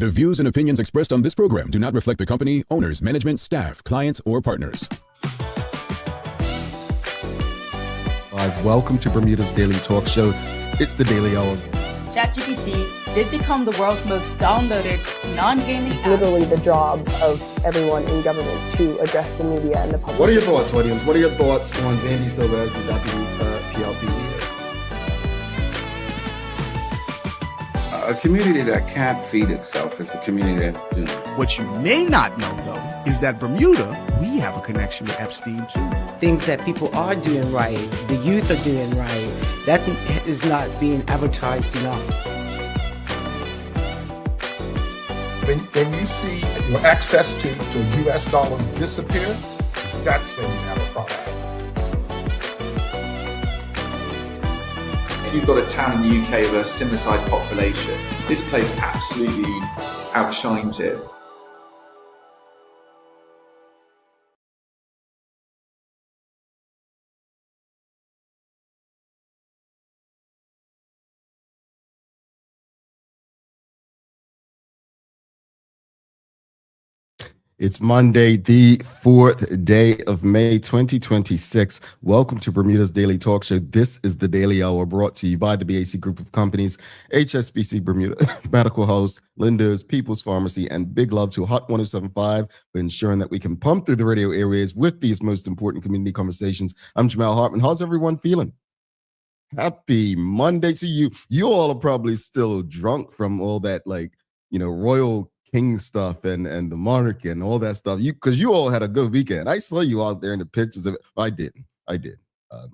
The views and opinions expressed on this program do not reflect the company, owners, management, staff, clients, or partners. Welcome to Bermuda's Daily Talk Show. It's the Daily Hour. ChatGPT did become the world's most downloaded non-gaming app. Literally the job of everyone in government to address the media and the public. What are your thoughts, audience? What are your thoughts on Zandy Silva as the deputy PLP leader? A community that can't feed itself is a community that, you know. What you may not know, though, is that Bermuda, we have a connection with Epstein, too. Things that people are doing right, the youth are doing right, that is not being advertised enough. When you see your access to U.S. dollars disappear, that's when you have a problem. You've got a town in the UK with a similar sized population. This place absolutely outshines it. It's Monday, the 4th day of May, 2026. Welcome to Bermuda's Daily Talk Show. This is the Daily Hour brought to you by the BAC Group of Companies, HSBC Bermuda, Medical House, Linda's, People's Pharmacy, and big love to Hot 1075 for ensuring that we can pump through the radio airways with these most important community conversations. I'm Jamal Hartman. How's everyone feeling? Happy Monday to you. You all are probably still drunk from all that, royal king stuff and the monarchy and all that stuff. Because you all had a good weekend. I saw you out there in the pictures of it. I did.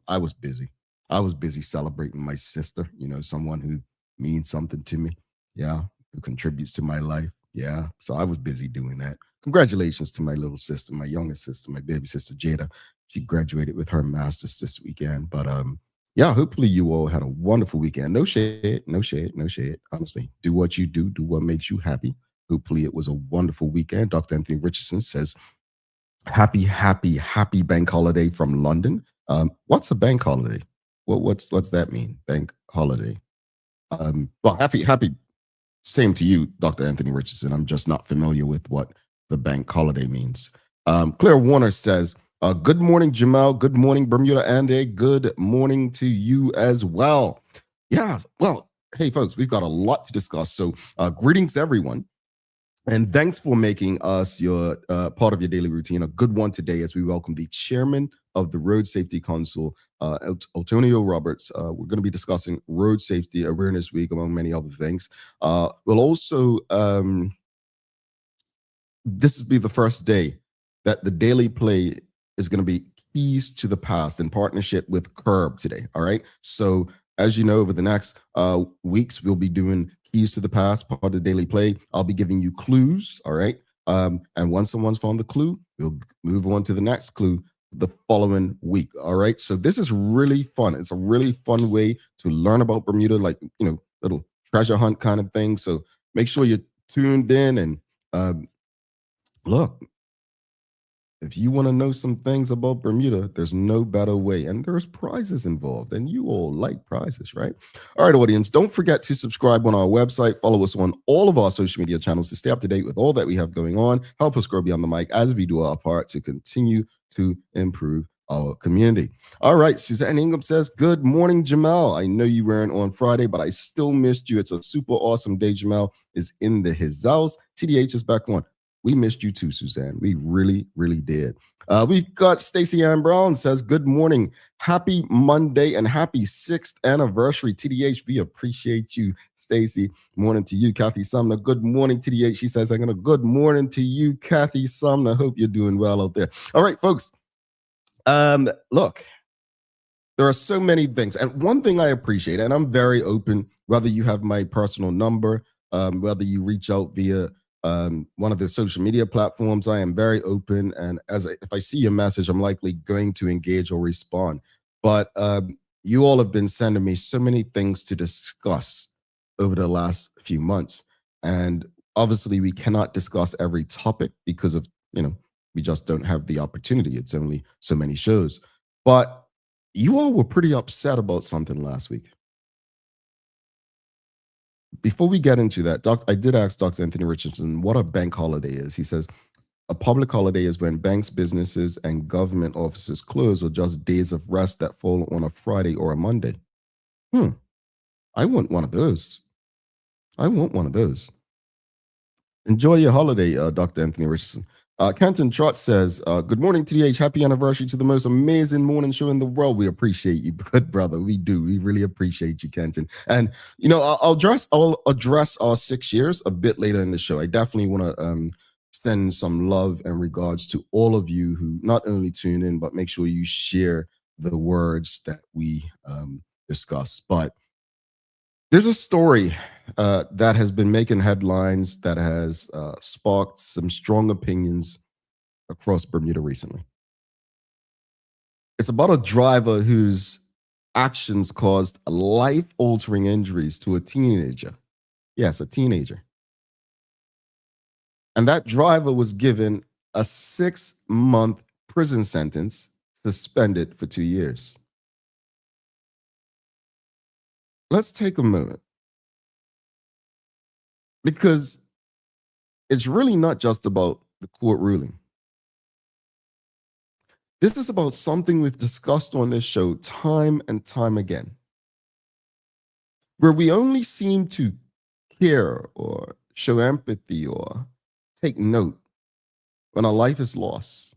I was busy. I was busy celebrating my sister, someone who means something to me. Yeah. Who contributes to my life. Yeah. So I was busy doing that. Congratulations to my little sister, my youngest sister, my baby sister, Jada. She graduated with her master's this weekend. But yeah, hopefully you all had a wonderful weekend. No shade. Honestly, do what you do what makes you happy. Hopefully it was a wonderful weekend. Dr. Anthony Richardson says, happy bank holiday from London. What's a bank holiday? What's that mean? Bank holiday. Well, happy. Same to you, Dr. Anthony Richardson. I'm just not familiar with what the bank holiday means. Claire Warner says, good morning, Jamal. Good morning, Bermuda, and a good morning to you as well. Yeah, well, hey, folks, we've got a lot to discuss. So greetings, everyone. And thanks for making us your part of your daily routine. A good one today as we welcome the chairman of the Road Safety Council, Altonio Roberts. We're going to be discussing Road Safety Awareness Week, among many other things. We'll also, this will be the first day that the Daily Play is going to be Keys to the Past in partnership with Curb today, all right? So as you know, over the next weeks, we'll be doing Keys to the Past, part of the Daily Play. I'll be giving you clues, all right? And once someone's found the clue, we'll move on to the next clue the following week, all right? So this is really fun. It's a really fun way to learn about Bermuda, little treasure hunt kind of thing. So make sure you're tuned in and look, if you want to know some things about Bermuda, there's no better way. And there's prizes involved. And you all like prizes, right? All right, audience, don't forget to subscribe on our website. Follow us on all of our social media channels to stay up to date with all that we have going on. Help us grow beyond the mic as we do our part to continue to improve our community. All right, Suzanne Ingham says, good morning, Jamal. I know you weren't on Friday, but I still missed you. It's a super awesome day. Jamal is in his house. TDH is back on. We missed you too, Suzanne. We really, really did. We've got Stacey Ann Brown says, good morning. Happy Monday and happy 6th anniversary, TDH. We appreciate you, Stacey. Morning to you, Kathy Sumner. Good morning, TDH. She says, good morning to you, Kathy Sumner. Hope you're doing well out there. All right, folks. Look, there are so many things. And one thing I appreciate, and I'm very open, whether you have my personal number, whether you reach out via one of the social media platforms, I am very open. And if I see your message, I'm likely going to engage or respond. But you all have been sending me so many things to discuss over the last few months. And obviously we cannot discuss every topic because of, we just don't have the opportunity. It's only so many shows. But you all were pretty upset about something last week. before we get into that, I did ask Dr. Anthony Richardson what a bank holiday is. He says a public holiday is when banks, businesses, and government offices close, or just days of rest that fall on a Friday or a Monday. I want one of those. I want one of those. Enjoy your holiday, Dr. Anthony Richardson. Canton Trot says, good morning, TDH. Happy anniversary to the most amazing morning show in the world. We appreciate you, good brother. We do. We really appreciate you, Canton. And, you know, I'll address our 6 years a bit later in the show. I definitely want to send some love and regards to all of you who not only tune in, but make sure you share the words that we discuss. But there's a story that has been making headlines that has sparked some strong opinions across Bermuda recently. It's about a driver whose actions caused life-altering injuries to a teenager. Yes, a teenager. And that driver was given a 6-month prison sentence, suspended for 2 years. Let's take a moment, because it's really not just about the court ruling. This is about something we've discussed on this show time and time again, where we only seem to care or show empathy or take note when a life is lost,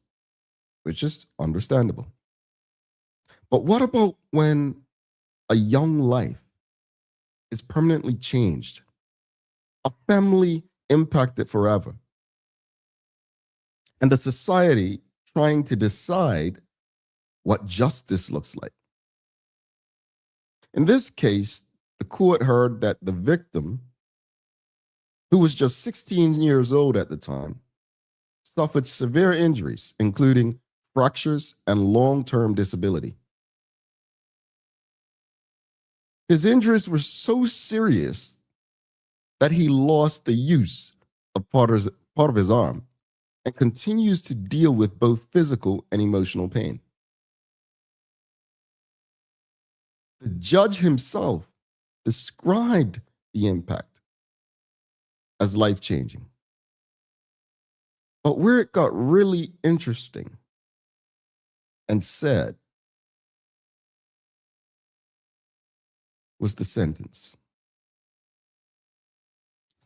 which is understandable. But what about when a young life is permanently changed, a family impacted forever, and a society trying to decide what justice looks like? In this case, the court heard that the victim, who was just 16 years old at the time, suffered severe injuries, including fractures and long-term disability. His injuries were so serious that he lost the use of part of his arm and continues to deal with both physical and emotional pain. The judge himself described the impact as life-changing. But where it got really interesting and sad was the sentence.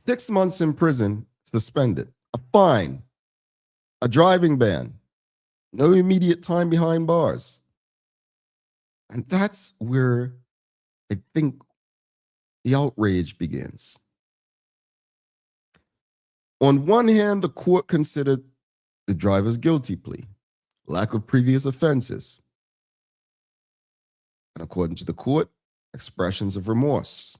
6 months in prison, suspended, a fine, a driving ban, no immediate time behind bars. And that's where I think the outrage begins. On one hand, the court considered the driver's guilty plea, lack of previous offenses, and according to the court, expressions of remorse.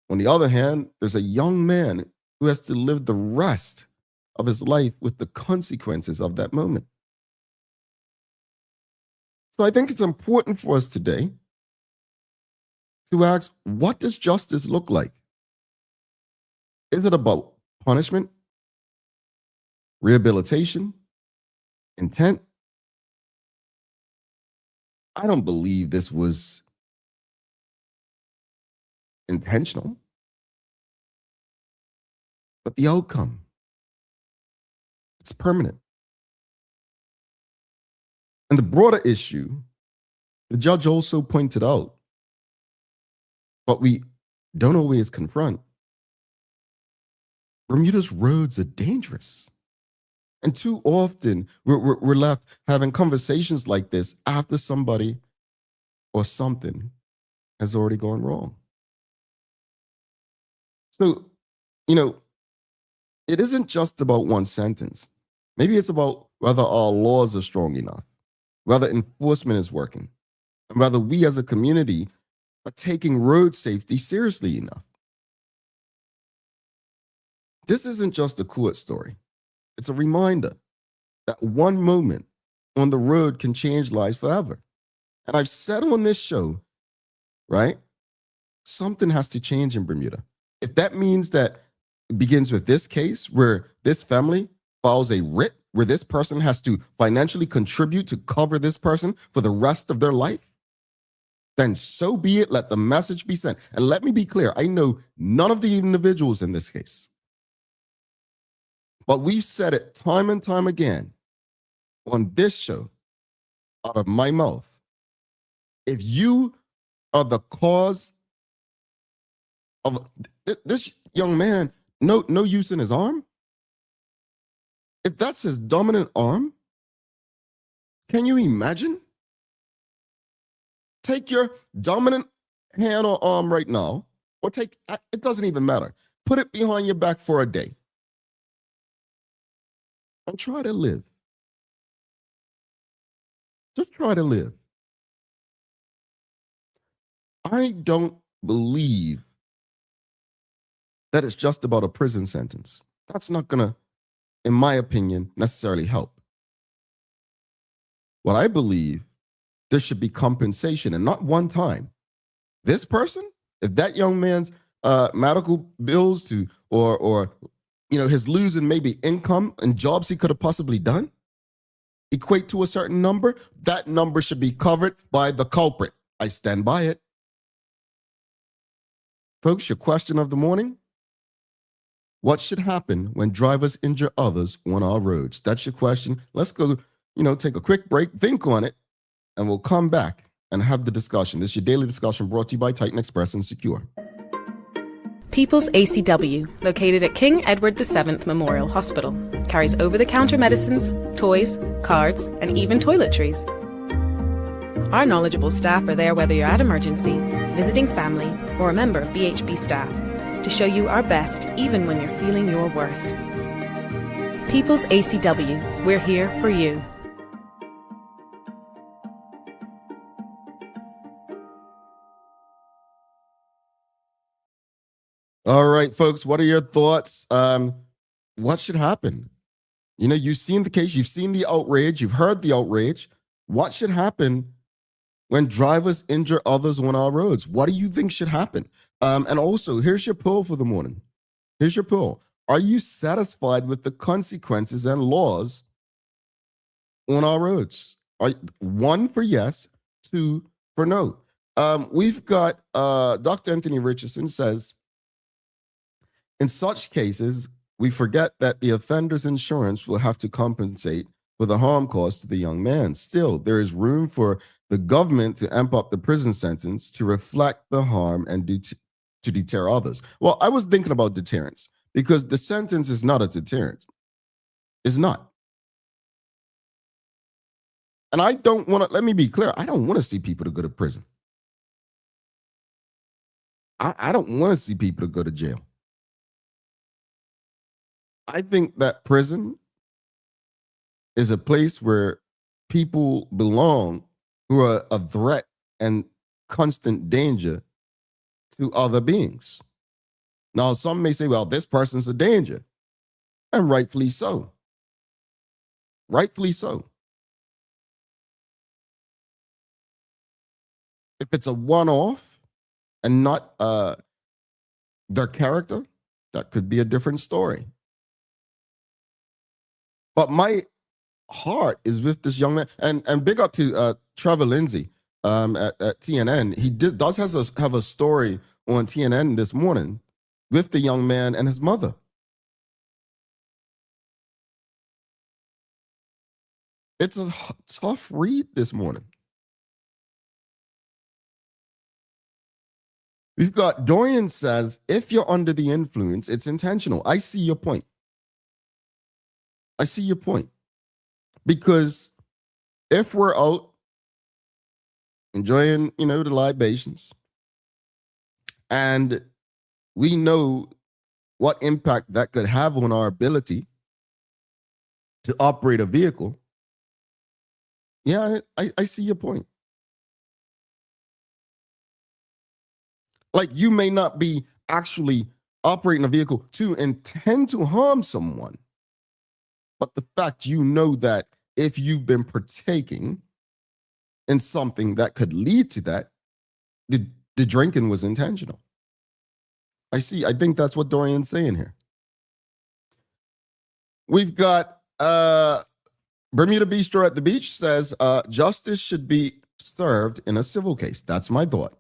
On the other hand, there's a young man who has to live the rest of his life with the consequences of that moment. So I think it's important for us today to ask, what does justice look like? Is it about punishment, rehabilitation, intent? I don't believe this was intentional, but the outcome, it's permanent. And the broader issue, the judge also pointed out, but we don't always confront. Bermuda's roads are dangerous. And too often, we're left having conversations like this after somebody or something has already gone wrong. So, it isn't just about one sentence. Maybe it's about whether our laws are strong enough, whether enforcement is working, and whether we as a community are taking road safety seriously enough. This isn't just a court story. It's a reminder that one moment on the road can change lives forever. And I've said on this show, right, something has to change in Bermuda. If that means that it begins with this case where this family files a writ where this person has to financially contribute to cover this person for the rest of their life, then so be it. Let the message be sent. And let me be clear, I know none of the individuals in this case. But we've said it time and time again on this show, out of my mouth. If you are the cause of this young man, no use in his arm, if that's his dominant arm, can you imagine? Take your dominant hand or arm right now, or it doesn't even matter. Put it behind your back for a day and try to live. Just try to live. I don't believe that it's just about a prison sentence. That's not going to, in my opinion, necessarily help. What I believe, there should be compensation, and not one time. This person, if that young man's medical bills or his losing maybe income and jobs he could have possibly done equate to a certain number, that number should be covered by the culprit. I stand by it. Folks, your question of the morning: what should happen when drivers injure others on our roads? That's your question. Let's go, take a quick break, think on it, and we'll come back and have the discussion. This is your daily discussion brought to you by Titan Express and Secure. People's ACW, located at King Edward VII Memorial Hospital, carries over-the-counter medicines, toys, cards, and even toiletries. Our knowledgeable staff are there whether you're at emergency, visiting family, or a member of BHB staff, to show you our best even when you're feeling your worst. People's ACW, we're here for you. All right, folks, what are your thoughts? What should happen? You've seen the case, you've seen the outrage, you've heard the outrage. What should happen when drivers injure others on our roads? What do you think should happen? And also, here's your poll for the morning. Here's your poll. Are you satisfied with the consequences and laws on our roads? 1 for yes, 2 for no. We've got Dr. Anthony Richardson says, in such cases, we forget that the offender's insurance will have to compensate for the harm caused to the young man. Still, there is room for the government to amp up the prison sentence to reflect the harm and to deter others. Well, I was thinking about deterrence because the sentence is not a deterrent. It's not. And I don't want to, let me be clear, I don't want to see people to go to prison. I don't want to see people to go to jail. I think that prison is a place where people belong who are a threat and constant danger to other beings. Now, some may say, well, this person's a danger. And rightfully so. Rightfully so. If it's a one-off and not their character, that could be a different story. But my heart is with this young man. And big up to Trevor Lindsay at TNN. He does have a story on TNN this morning with the young man and his mother. It's a tough read this morning. We've got Dorian says, if you're under the influence, it's intentional. I see your point. I see your point. Because if we're out enjoying, the libations, and we know what impact that could have on our ability to operate a vehicle, yeah, I see your point. Like, you may not be actually operating a vehicle to intend to harm someone, but the fact that if you've been partaking in something that could lead to that, the drinking was intentional. I think that's what Dorian's saying here. We've got Bermuda Bistro at the Beach says, justice should be served in a civil case. That's my thought.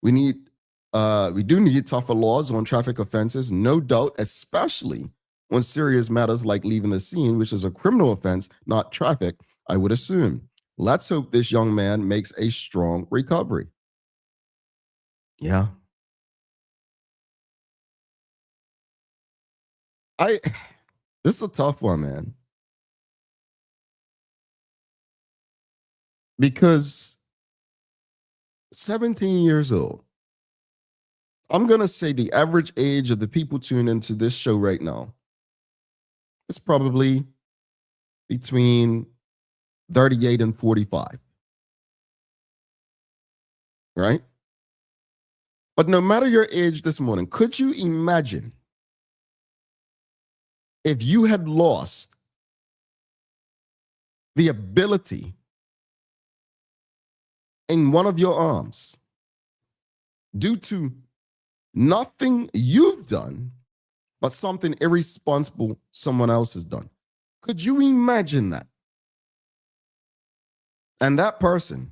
We do need tougher laws on traffic offenses, no doubt, especially on serious matters like leaving the scene, which is a criminal offense, not traffic, I would assume. Let's hope this young man makes a strong recovery. Yeah. This is a tough one, man. Because 17 years old, I'm going to say the average age of the people tuned into this show right now is probably between 38 and 45. Right? But no matter your age this morning, could you imagine if you had lost the ability in one of your arms due to nothing you've done, but something irresponsible someone else has done? Could you imagine that? And that person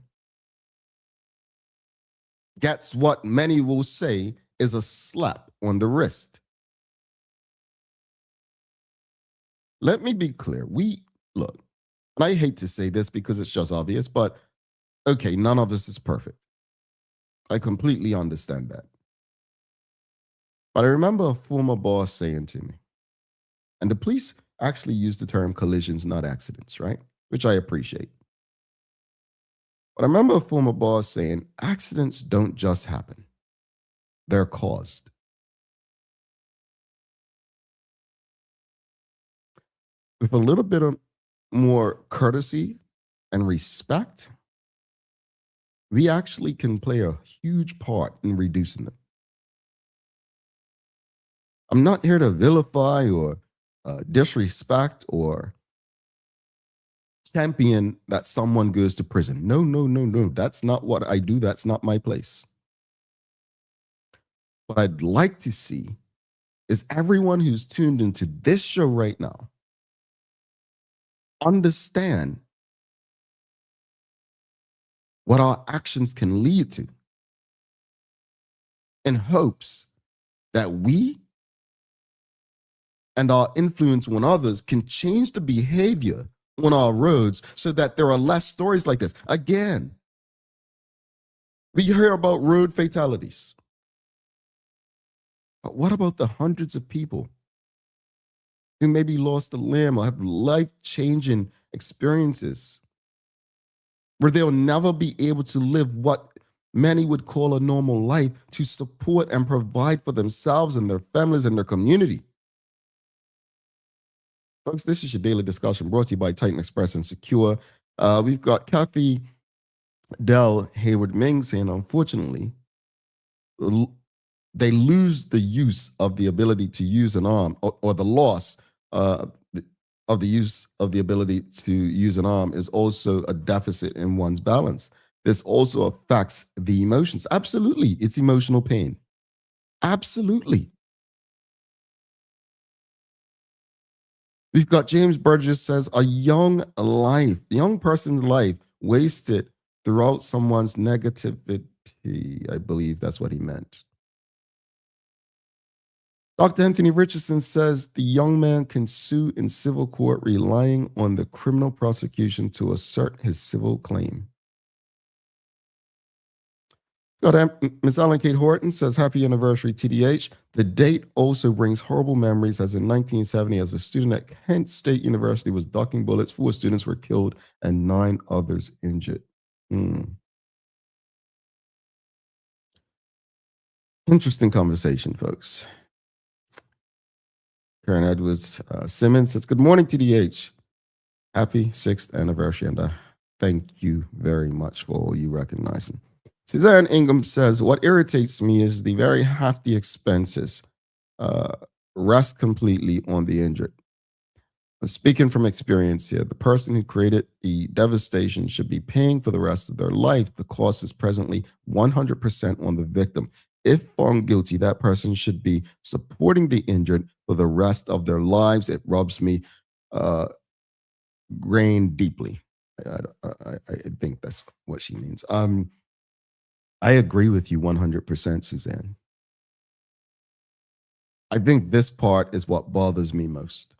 gets what many will say is a slap on the wrist. Let me be clear. Look, and I hate to say this because it's just obvious, but okay, none of us is perfect. I completely understand that. But I remember a former boss saying to me, and the police actually use the term collisions, not accidents, right? Which I appreciate. But I remember a former boss saying, accidents don't just happen. They're caused. With a little bit of more courtesy and respect, we actually can play a huge part in reducing them. I'm not here to vilify or disrespect or champion that someone goes to prison. No. That's not what I do. That's not my place. What I'd like to see is everyone who's tuned into this show right now understand what our actions can lead to in hopes that we and our influence on others can change the behavior on our roads so that there are less stories like this. Again, we hear about road fatalities. But what about the hundreds of people who maybe lost a limb or have life-changing experiences where they'll never be able to live what many would call a normal life to support and provide for themselves and their families and their community? Folks, this is your daily discussion brought to you by Titan Express and Secure. We've got Kathy Dell Hayward Ming saying, unfortunately, they lose the use of the ability to use an arm, or the loss of the use of the ability to use an arm is also a deficit in one's balance. This also affects the emotions. Absolutely, it's emotional pain. Absolutely. We've got James Burgess says, a young person's life wasted throughout someone's negativity. I believe that's what he meant. Dr. Anthony Richardson says the young man can sue in civil court relying on the criminal prosecution to assert his civil claim. Got Ms. Ellen Kate Horton says, happy anniversary, TDH. The date also brings horrible memories, as in 1970, as a student at Kent State University was ducking bullets, 4 students were killed and 9 others injured. Interesting conversation, folks. Karen Edwards Simmons says, good morning, TDH. Happy 6th anniversary, and thank you very much for all you recognizing. Suzanne Ingham says, what irritates me is the very hefty expenses rest completely on the injured. Speaking from experience here, the person who created the devastation should be paying for the rest of their life. The cost is presently 100% on the victim. If found guilty, that person should be supporting the injured for the rest of their lives. It rubs me grain deeply. I think that's what she means. I agree with you 100%, Suzanne. I think this part is what bothers me most.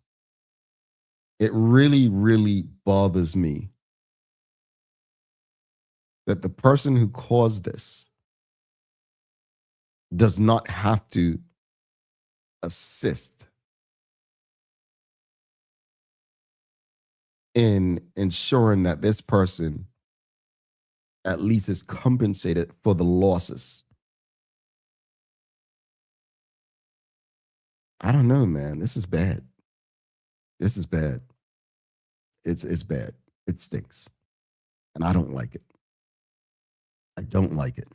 It really, really bothers me that the person who caused this does not have to assist in ensuring that this person at least is compensated for the losses. I don't know, man. This is bad. This is bad. It's bad. It stinks. And I don't like it. I don't like it.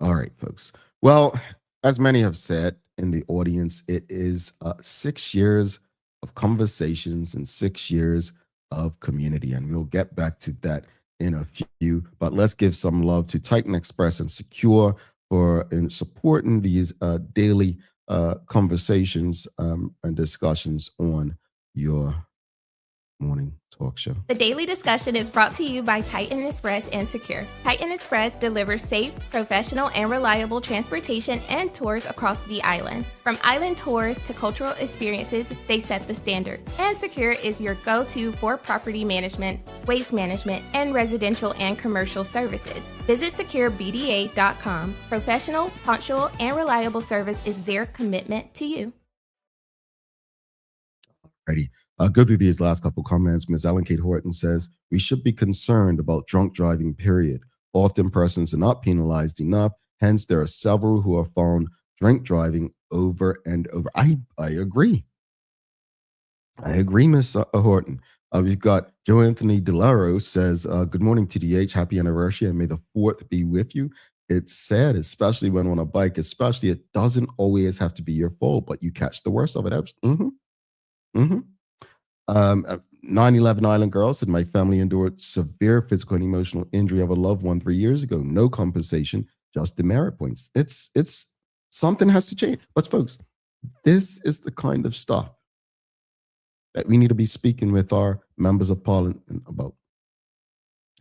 All right, folks. Well, as many have said in the audience, it is 6 years of conversations and 6 years of community. And we'll get back to that in a few. But let's give some love to Titan Express and Secure for supporting these daily conversations and discussions on your morning talk show. The daily discussion is brought to you by Titan Express and Secure. Titan Express delivers safe, professional, and reliable transportation and tours across the island. From island tours to cultural experiences, they set the standard. And Secure is your go-to for property management, waste management, and residential and commercial services. Visit securebda.com. Professional, punctual, and reliable service is their commitment to you. Alrighty. I'll go through these last couple comments. Ms. Ellen Kate Horton says, we should be concerned about drunk driving, period. Often persons are not penalized enough. Hence, there are several who are found drink driving over and over. I agree. I agree, Ms. Horton. We've got Joe Anthony DeLaro says, good morning, TDH. Happy anniversary, and may the 4th be with you. It's sad, especially when on a bike, especially it doesn't always have to be your fault, but you catch the worst of it. 9/11 Island Girl said, my family endured severe physical and emotional injury of a loved one 3 years ago. No compensation, just demerit points. It's something has to change. But folks, this is the kind of stuff that we need to be speaking with our members of parliament about,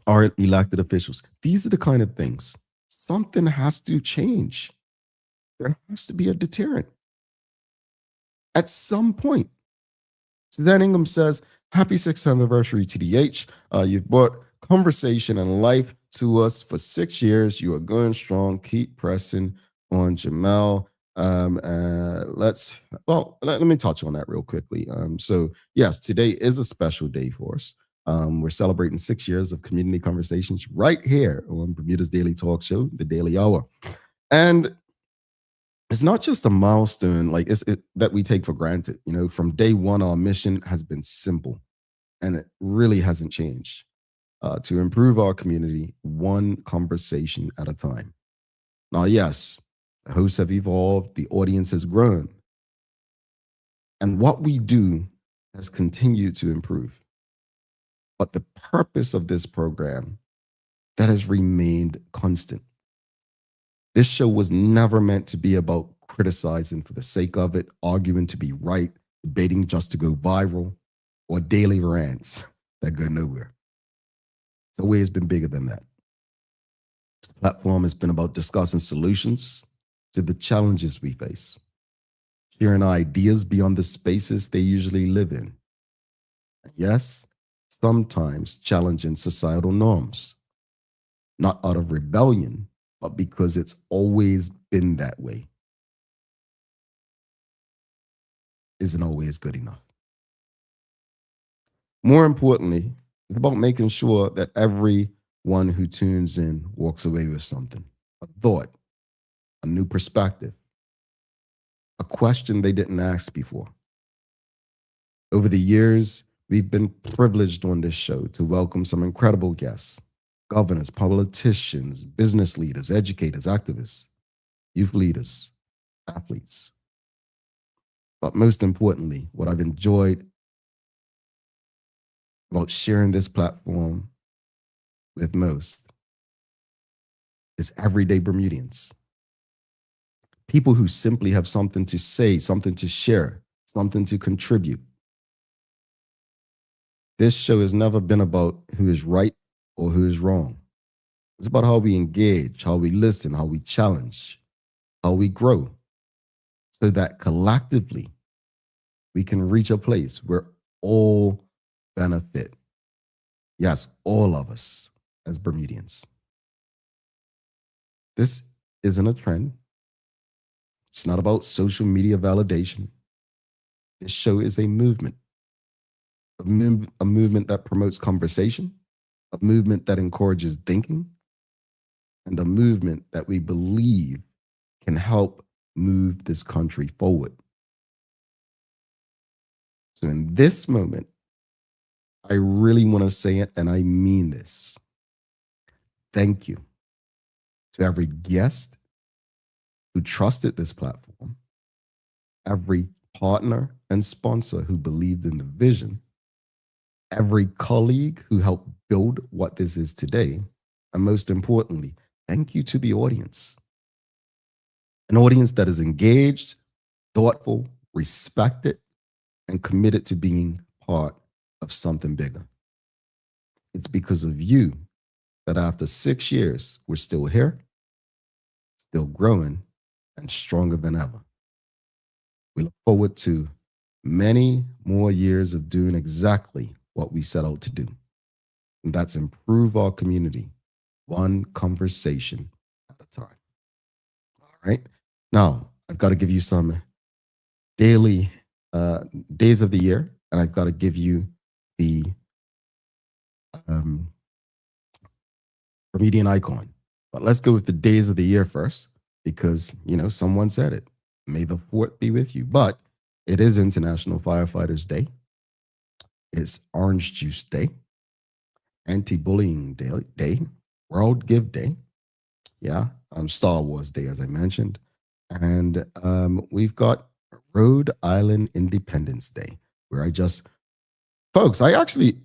our elected officials. These are the kind of things. Something has to change. There has to be a deterrent at some point. Suzanne Ingham says, happy 6th anniversary, TDH. You've brought conversation and life to us for 6 years. You are going strong. Keep pressing on, Jamel. Let me touch on that real quickly. So yes, today is a special day for us. We're celebrating 6 years of community conversations right here on Bermuda's Daily Talk Show, the Daily Hour. And it's not just a milestone that we take for granted. You know, from day one, our mission has been simple, and it really hasn't changed. To improve our community, one conversation at a time. Now, yes, the hosts have evolved, the audience has grown, and what we do has continued to improve. But the purpose of this program, that has remained constant. This show was never meant to be about criticizing for the sake of it, arguing to be right, debating just to go viral, or daily rants that go nowhere. It's always been bigger than that. This platform has been about discussing solutions to the challenges we face, sharing ideas beyond the spaces they usually live in. Yes, sometimes challenging societal norms, not out of rebellion, but because it's always been that way. Isn't always good enough. More importantly, it's about making sure that everyone who tunes in walks away with something, a thought, a new perspective, a question they didn't ask before. Over the years, we've been privileged on this show to welcome some incredible guests. Governors, politicians, business leaders, educators, activists, youth leaders, athletes. But most importantly, what I've enjoyed about sharing this platform with most is everyday Bermudians. People who simply have something to say, something to share, something to contribute. This show has never been about who is right or who is wrong. It's about how we engage, how we listen, how we challenge, how we grow, so that collectively we can reach a place where all benefit. Yes, all of us as Bermudians. This isn't a trend. It's not about social media validation. This show is a movement, a movement that promotes conversation, a movement that encourages thinking, and a movement that we believe can help move this country forward. So in this moment, I really want to say it, and I mean this. Thank you to every guest who trusted this platform, every partner and sponsor who believed in the vision, every colleague who helped build what this is today, and most importantly, thank you to the audience. An audience that is engaged, thoughtful, respected, and committed to being part of something bigger. It's because of you that after 6 years, we're still here, still growing, and stronger than ever. We look forward to many more years of doing exactly what we set out to do. And that's improve our community, one conversation at a time. All right. Now, I've got to give you some daily days of the year, and I've got to give you the Bermudian icon. But let's go with the days of the year first, because, someone said it. May the 4th be with you. But it is International Firefighters Day. It's Orange Juice Day, Anti-Bullying Day, World Give Day. Yeah, Star Wars Day, as I mentioned. And we've got Rhode Island Independence Day, where folks, I actually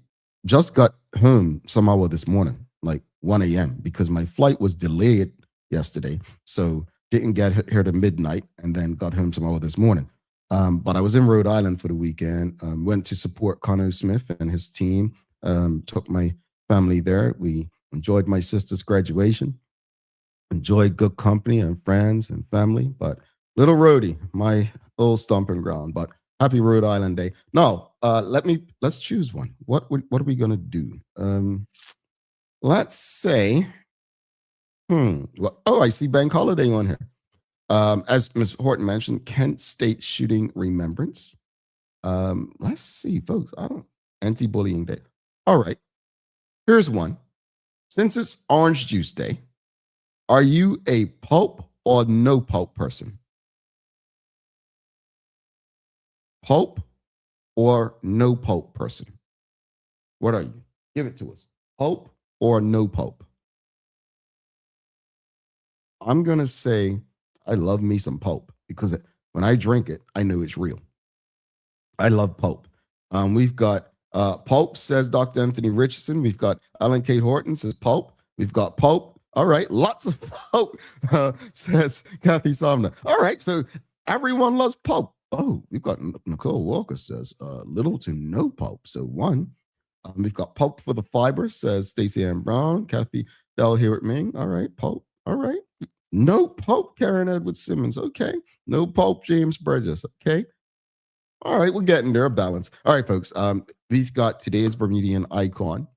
just got home some hour this morning, like 1 a.m., because my flight was delayed yesterday. So didn't get here to midnight, and then got home some hour this morning. But I was in Rhode Island for the weekend, went to support Conno Smith and his team, took my family there. We enjoyed my sister's graduation, enjoyed good company and friends and family, but little Rhodey, my old stomping ground. But happy Rhode Island Day. Now, let's choose one. What are we gonna do? Let's say, I see Bank Holiday on here. As Ms. Horton mentioned, Kent State Shooting Remembrance. Let's see, folks. Anti-Bullying Day. All right. Here's one. Since it's Orange Juice Day, are you a pulp or no pulp person? Pulp or no pulp person? What are you? Give it to us. Pulp or no pulp? I'm going to say I love me some pulp, because when I drink it, I know it's real. I love pulp. We've got pulp, says Dr. Anthony Richardson. We've got Alan Kate Horton says pulp. We've got pulp. All right, lots of pulp, says Kathy Somner. All right, so everyone loves pulp. Oh, we've got Nicole Walker says little to no pulp. So one. We've got pulp for the fiber, says Stacey Ann Brown. Kathy Del Hewitt Ming. All right, pulp. All right. No pulp, Karen Edwards Simmons. Okay. No pulp, James Burgess. Okay. All right, we're getting there, a balance. All right, folks. We've got today's Bermudian icon,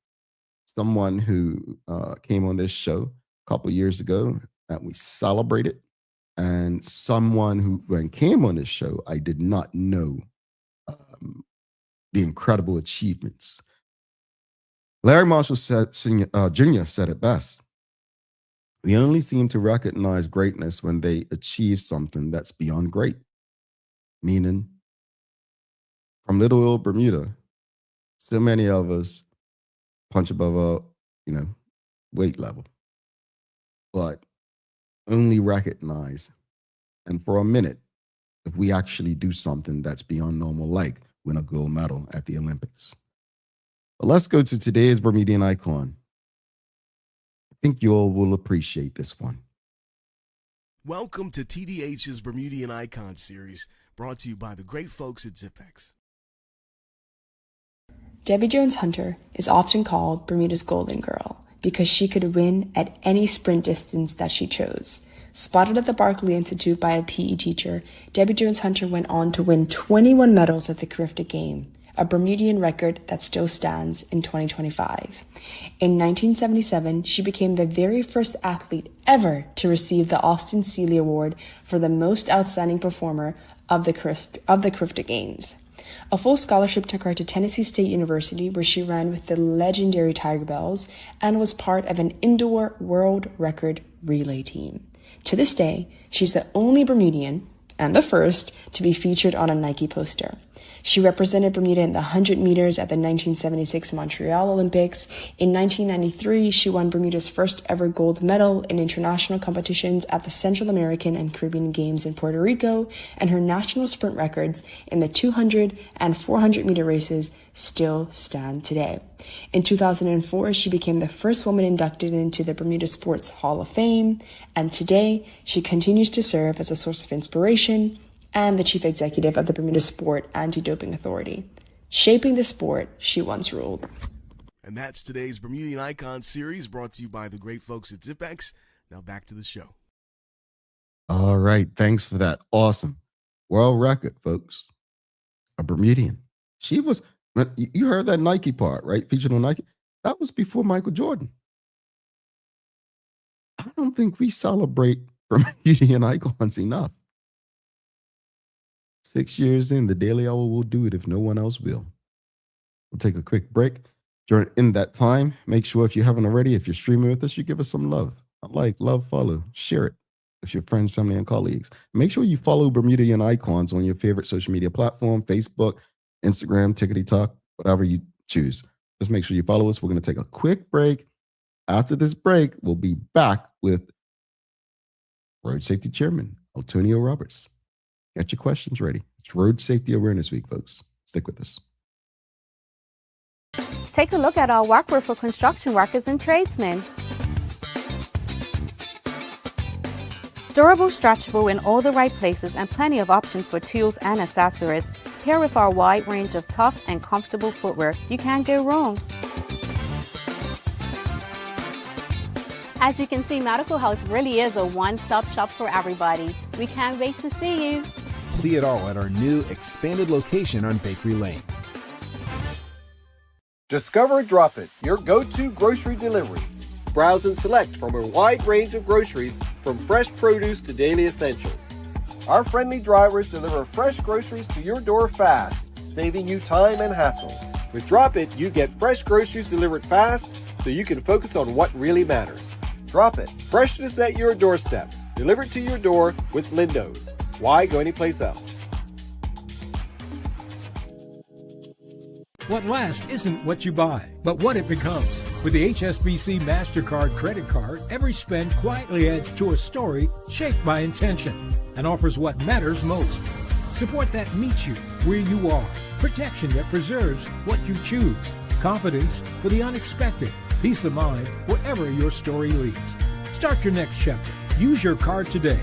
someone who came on this show a couple years ago that we celebrated, and someone who, when came on this show, I did not know the incredible achievements. Larry Marshall Jr. said it best. We only seem to recognize greatness when they achieve something that's beyond great. Meaning, from little old Bermuda, so many of us punch above our, weight level, but only recognize, and for a minute, if we actually do something that's beyond normal, like win a gold medal at the Olympics. But let's go to today's Bermudian icon. I think you all will appreciate this one. Welcome to TDH's Bermudian Icon series, brought to you by the great folks at Zipex. Debbie Jones-Hunter is often called Bermuda's Golden Girl because she could win at any sprint distance that she chose. Spotted at the Barclay Institute by a PE teacher, Debbie Jones-Hunter went on to win 21 medals at the Carifta Game, a Bermudian record that still stands in 2025. In 1977, she became the very first athlete ever to receive the Austin Seeley Award for the most outstanding performer of the Carifta Games. A full scholarship took her to Tennessee State University, where she ran with the legendary Tiger Bells and was part of an indoor world record relay team. To this day, she's the only Bermudian, and the first, to be featured on a Nike poster. She represented Bermuda in the 100 meters at the 1976 Montreal Olympics. In 1993, she won Bermuda's first ever gold medal in international competitions at the Central American and Caribbean Games in Puerto Rico, and her national sprint records in the 200 and 400 meter races still stand today. In 2004, she became the first woman inducted into the Bermuda Sports Hall of Fame, and today she continues to serve as a source of inspiration and the chief executive of the Bermuda Sport Anti-Doping Authority, shaping the sport she once ruled. And that's today's Bermudian Icon series, brought to you by the great folks at ZipX. Now back to the show. All right. Thanks for that. Awesome. World record, folks. A Bermudian. She was, you heard that Nike part, right? Featured on Nike. That was before Michael Jordan. I don't think we celebrate Bermudian icons enough. 6 years in, the Daily Hour will do it if no one else will. We'll take a quick break. In that time, make sure if you haven't already, if you're streaming with us, you give us some love. Love, follow, share it with your friends, family, and colleagues. Make sure you follow Bermudian Icons on your favorite social media platform, Facebook, Instagram, TikTok, whatever you choose. Just make sure you follow us. We're going to take a quick break. After this break, we'll be back with Road Safety Chairman Altonio Roberts. Get your questions ready. It's Road Safety Awareness Week, folks. Stick with us. Take a look at our workwear for construction workers and tradesmen. Durable, stretchable in all the right places, and plenty of options for tools and accessories. Pair with our wide range of tough and comfortable footwear, you can't go wrong. As you can see, Medical House really is a one-stop shop for everybody. We can't wait to see you. See it all at our new expanded location on Bakery Lane. Discover Drop It, your go-to grocery delivery. Browse and select from a wide range of groceries, from fresh produce to daily essentials. Our friendly drivers deliver fresh groceries to your door fast, saving you time and hassle. With Drop It, you get fresh groceries delivered fast so you can focus on what really matters. Drop It, freshness at your doorstep, delivered to your door with Lindo's. Why go anyplace else? What lasts isn't what you buy, but what it becomes. With the HSBC MasterCard credit card, every spend quietly adds to a story shaped by intention and offers what matters most. Support that meets you where you are. Protection that preserves what you choose. Confidence for the unexpected. Peace of mind wherever your story leads. Start your next chapter. Use your card today.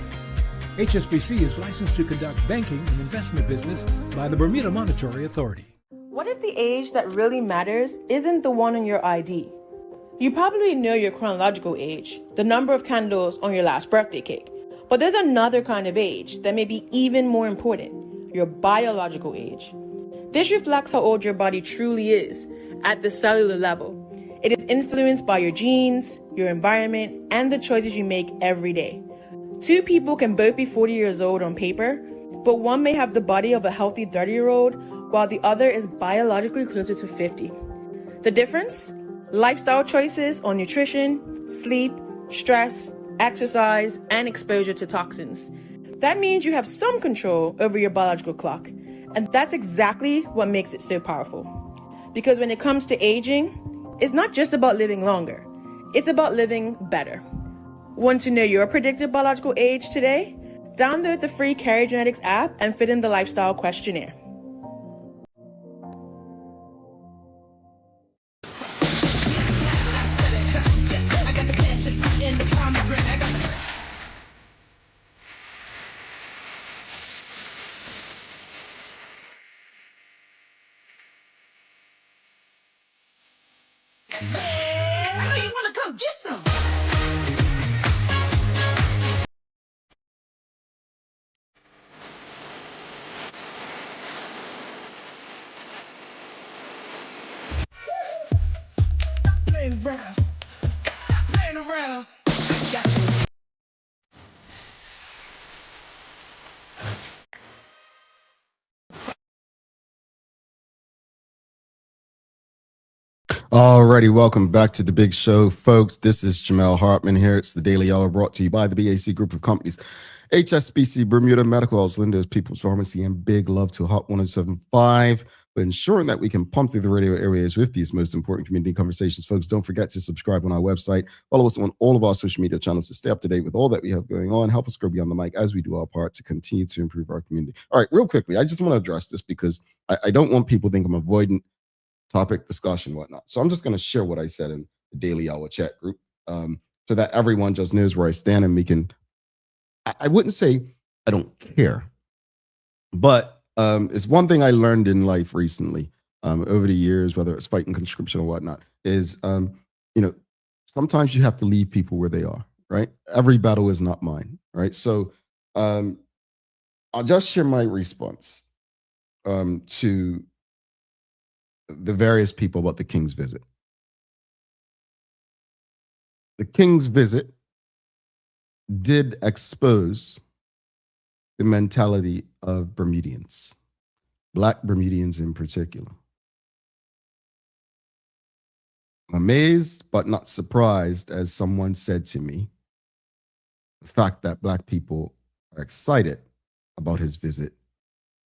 HSBC is licensed to conduct banking and investment business by the Bermuda Monetary Authority. What if the age that really matters isn't the one on your ID? You probably know your chronological age, the number of candles on your last birthday cake. But there's another kind of age that may be even more important, your biological age. This reflects how old your body truly is at the cellular level. It is influenced by your genes, your environment, and the choices you make every day. Two people can both be 40 years old on paper, but one may have the body of a healthy 30-year-old, while the other is biologically closer to 50. The difference? Lifestyle choices on nutrition, sleep, stress, exercise, and exposure to toxins. That means you have some control over your biological clock, and that's exactly what makes it so powerful. Because when it comes to aging, it's not just about living longer, it's about living better. Want to know your predicted biological age today? Download the free Carry Genetics app and fill in the lifestyle questionnaire. I know you want to come get some. Playing around. Playing around. Alrighty, welcome back to the big show, folks. This is Jamel Hartman here. It's the Daily Hour brought to you by the BAC Group of Companies, HSBC, Bermuda Medical House, Linda's People's Pharmacy, and big love to Hot 107.5 for ensuring that we can pump through the radio areas with these most important community conversations. Folks, don't forget to subscribe on our website. Follow us on all of our social media channels to stay up to date with all that we have going on. Help us grow beyond the mic as we do our part to continue to improve our community. All right, real quickly, I just want to address this because I don't want people to think I'm avoiding topic discussion, whatnot. So I'm just going to share what I said in the Daily Hour chat group so that everyone just knows where I stand and we can, I wouldn't say I don't care, but it's one thing I learned in life recently over the years, whether it's fighting conscription or whatnot, is, sometimes you have to leave people where they are, right? Every battle is not mine, right? So I'll just share my response to the various people about the King's visit. The King's visit did expose the mentality of Bermudians, Black Bermudians in particular. I'm amazed but not surprised, as someone said to me, the fact that Black people are excited about his visit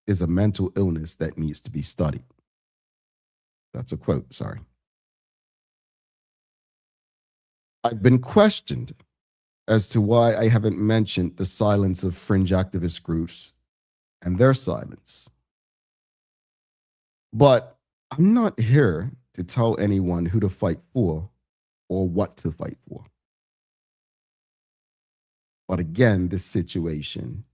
is a mental illness that needs to be studied. That's a quote, sorry. I've been questioned as to why I haven't mentioned the silence of fringe activist groups and their silence. But I'm not here to tell anyone who to fight for or what to fight for. But again, this situation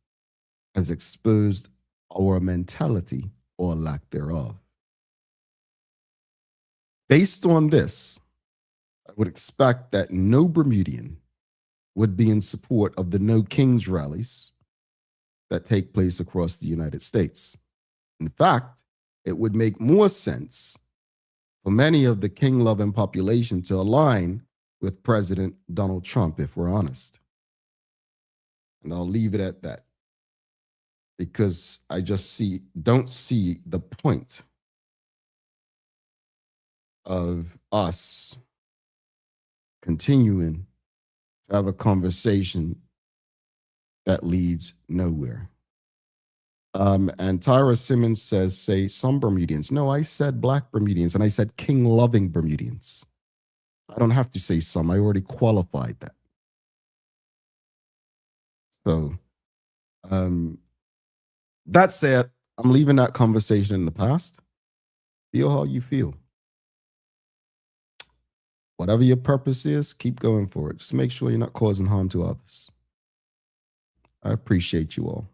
has exposed our mentality or lack thereof. Based on this, I would expect that no Bermudian would be in support of the No Kings rallies that take place across the United States. In fact, it would make more sense for many of the king-loving population to align with President Donald Trump, if we're honest. And I'll leave it at that, because I just don't see the point of us continuing to have a conversation that leads nowhere. And Tyra Simmons says, say some Bermudians. No, I said Black Bermudians, and I said king-loving Bermudians. I don't have to say some. I already qualified that. So that said, I'm leaving that conversation in the past. Feel how you feel. Whatever your purpose is, keep going for it. Just make sure you're not causing harm to others. I appreciate you all.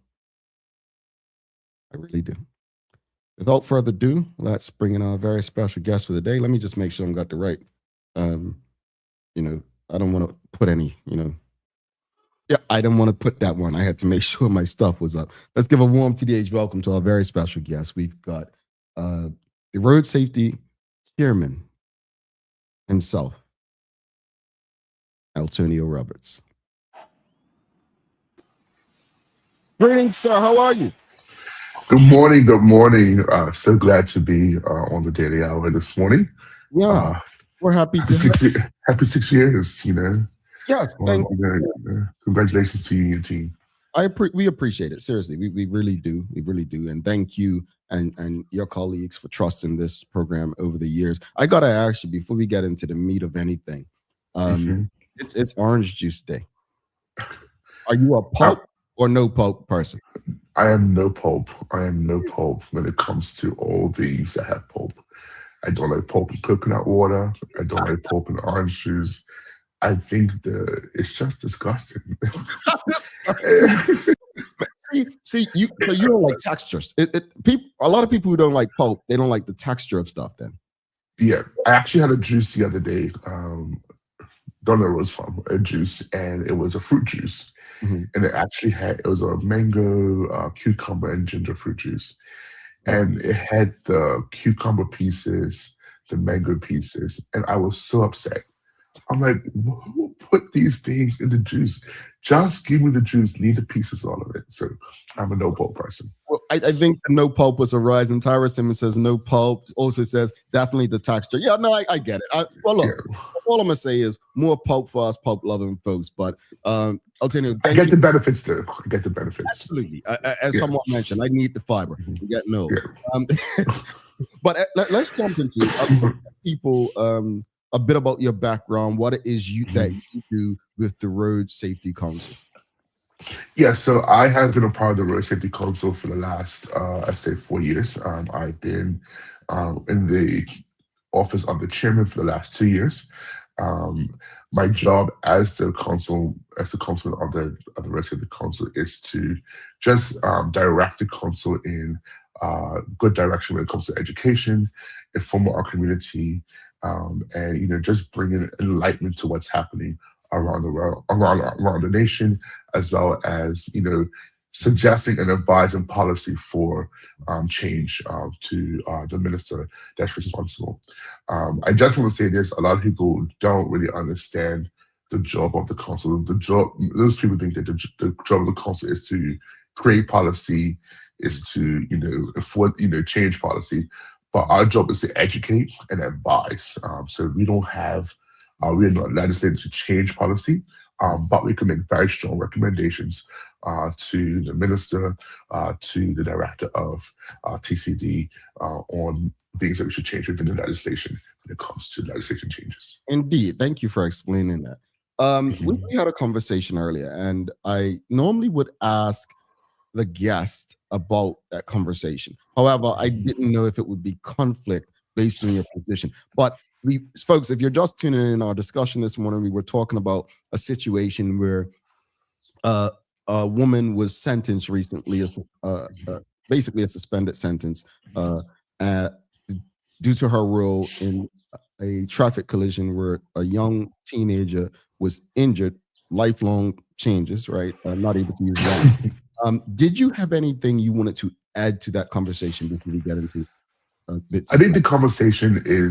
I really do. Without further ado, let's bring in our very special guest for the day. Let me just make sure I've got the right, I don't want to put any, I don't want to put that one. I had to make sure my stuff was up. Let's give a warm TDH welcome to our very special guest. We've got the Road Safety Chairman himself, Altonio Roberts. Greetings, sir. How are you? Good morning. Good morning. So glad to be on the Daily Hour this morning. Yeah, we're happy to. Happy 6 years. Yes, thank you. Congratulations to you and your team. We appreciate it. Seriously, we really do. We really do. And thank you and your colleagues for trusting this program over the years. I gotta ask you before we get into the meat of anything. It's Orange Juice Day. Are you a pulp or no pulp person? I am no pulp. I am no pulp when it comes to all things that have pulp. I don't like pulp in coconut water. I don't like pulp in orange juice. I think it's just disgusting. See, you don't like textures. A lot of people who don't like pulp, they don't like the texture of stuff then. Yeah, I actually had a juice the other day. Don't know where it was from, a juice, and it was a fruit juice. Mhm. And it was a mango, cucumber, and ginger fruit juice. And it had the cucumber pieces, the mango pieces, and I was so upset. I'm like, who put these things in the juice? Just give me the juice, leave the pieces, all of it. So I'm a no pulp person. Well, I think the no pulp was a rise, and Tyra Simmons says no pulp. Also says definitely the texture. Yeah, no, I get it. Well, look, all I'm gonna say is more pulp for us pulp loving folks. But Altonio, I get the benefits too. I get the benefits. Absolutely. As someone mentioned, I need the fiber. You get no. But let's jump into people a bit about your background, what it is that you do with the Road Safety Council. Yeah, so I have been a part of the Road Safety Council for the last, I'd say, 4 years. I've been in the office of the chairman for the last 2 years. My job as the councilman of the Road Safety Council is to just direct the council in good direction when it comes to education, inform our community, and just bringing enlightenment to what's happening around the world, around the nation, as well as suggesting and advising policy for change to the minister that's responsible. I just want to say this: a lot of people don't really understand the job of the council. Those people think that the job of the council is to create policy, is to enforce, change policy. But our job is to educate and advise. So we don't have, we are not legislated to change policy, but we can make very strong recommendations to the minister, to the director of TCD on things that we should change within the legislation when it comes to legislation changes. Indeed. Thank you for explaining that. We had a conversation earlier, and I normally would ask the guest about that conversation. However, I didn't know if it would be conflict based on your position. But folks, if you're just tuning in our discussion this morning, we were talking about a situation where a woman was sentenced recently, basically a suspended sentence, due to her role in a traffic collision where a young teenager was injured, lifelong changes, right? Not able to use that. Did you have anything you wanted to add to that conversation before we get into I think the conversation you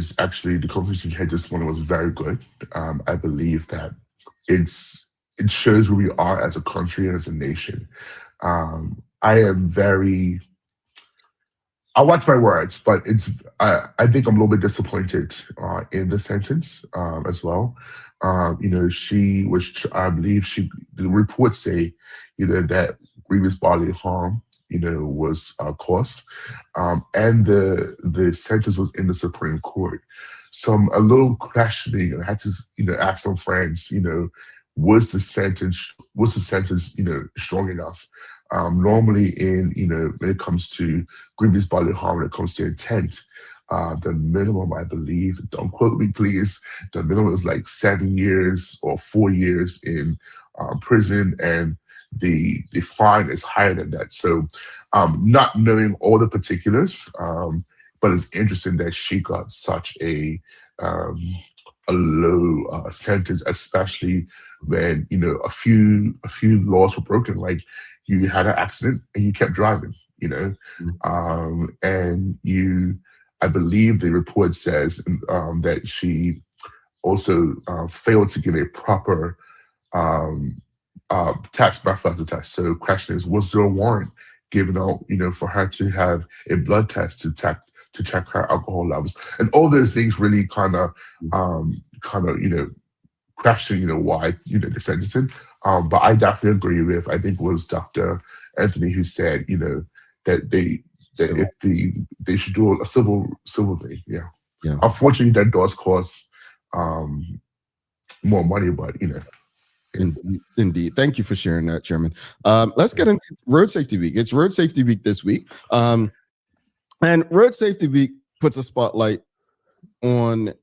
had this morning was very good. I believe that it shows where we are as a country and as a nation. I watch my words, but I think I'm a little bit disappointed in the sentence as well. She was, I believe the reports say that grievous bodily harm was caused, and the sentence was in the Supreme Court. So I'm a little questioning, and I had to ask some friends, was the sentence strong enough? Normally when it comes to grievous bodily harm, when it comes to intent, the minimum, I believe, don't quote me please, the minimum is like 7 years or 4 years in prison, and the fine is higher than that. So not knowing all the particulars, but it's interesting that she got such a low sentence, especially when a few laws were broken, like you had an accident and you kept driving, and I believe the report says that she also failed to give a proper tax breathalyzer test. So the question is, was there a warrant given out, for her to have a blood test to check her alcohol levels? And all those things really kind of question, why, the sentencing. But I definitely agree with, I think it was Dr. Anthony who said, that they should do a civil thing. Yeah. Unfortunately, that does cost more money, but Indeed. Thank you for sharing that, Chairman. Let's get into Road Safety Week. It's Road Safety Week this week. And Road Safety Week puts a spotlight on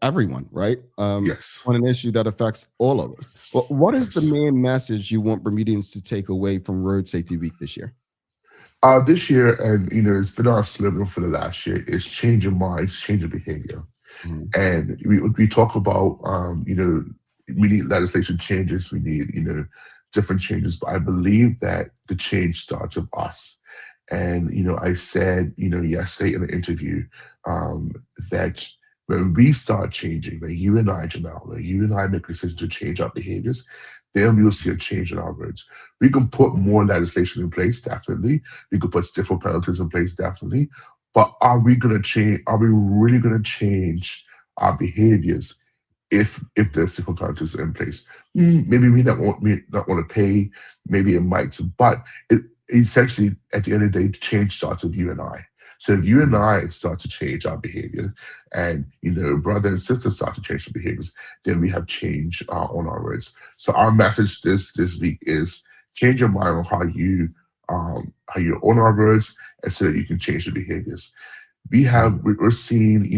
everyone, right? Yes. On an issue that affects all of us. But what is the main message you want Bermudians to take away from Road Safety Week this year? This year, and it's been our slogan for the last year, is change your minds, change your behavior. And we talk about, we need legislation changes, we need, different changes, but I believe that the change starts with us. And, I said, yesterday in an interview, that when we start changing, when you and I, Janelle, when you and I make a decision to change our behaviors, then we will see a change in our roads. We can put more legislation in place, definitely. We could put stiffer penalties in place, definitely. But are we going to change? Are we really going to change our behaviors if there's stiffer penalties in place? Maybe we not want to pay. Maybe it might, but it essentially at the end of the day, change starts with you and I. So if you and I start to change our behavior, and brother and sister start to change their behaviors, then we have change on our roads. So our message this week is change your mind on how you own our roads, and so that you can change your behaviors. We're seeing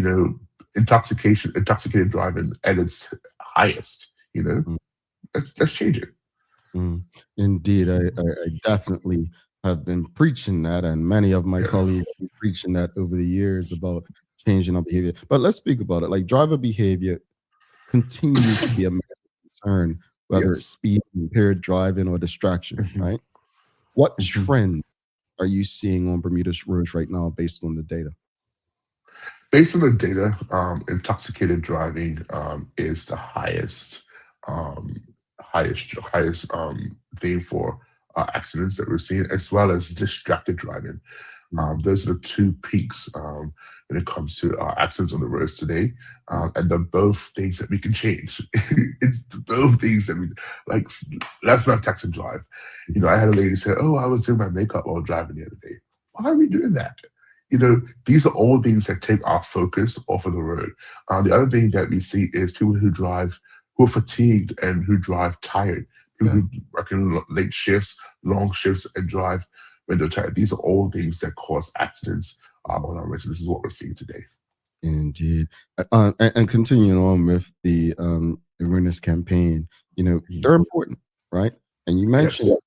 intoxicated driving at its highest. Let's change it. Indeed, I definitely have been preaching that, and many of my colleagues have been preaching that over the years about changing our behavior. But let's speak about it. Like, driver behavior continues to be a major concern, whether it's speed, impaired driving, or distraction, right? What trend are you seeing on Bermuda's roads right now based on the data? Based on the data, intoxicated driving is the highest thing for accidents that we're seeing, as well as distracted driving. Those are the two peaks when it comes to accidents on the roads today, and they're both things that we can change. It's both things that we like. Let's not text and drive. I had a lady say, "Oh, I was doing my makeup while driving the other day." Why are we doing that? These are all things that take our focus off of the road. The other thing that we see is people who are fatigued and who drive tired. People who work in late shifts, long shifts, and drive when they're tired. These are all things that cause accidents on our roads. This is what we're seeing today. Indeed. And continuing on with the awareness campaign, they're important, right? And you mentioned,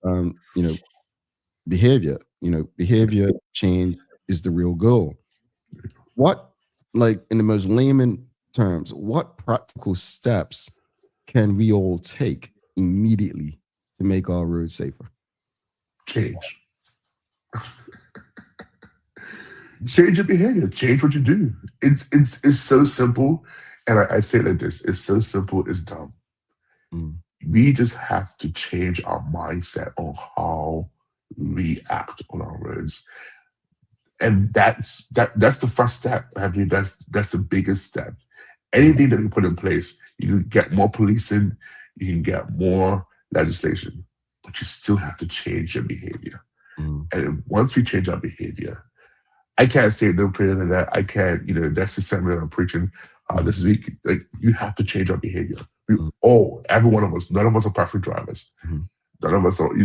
behavior. Behavior change is the real goal. What, like in the most layman terms, what practical steps can we all take immediately to make our roads safer? Change. Change your behavior. Change what you do. It's so simple, and I say it like this: it's so simple, it's dumb. We just have to change our mindset on how we act on our roads, and that's the first step. I mean, that's the biggest step. Anything that we put in place, you can get more policing, you can get more legislation, but you still have to change your behavior. And once we change our behavior, I can't say it no clearer than that. I can't, that's the sermon I'm preaching this week. Like, you have to change our behavior. Every one of us, none of us are perfect drivers. None of us are, obey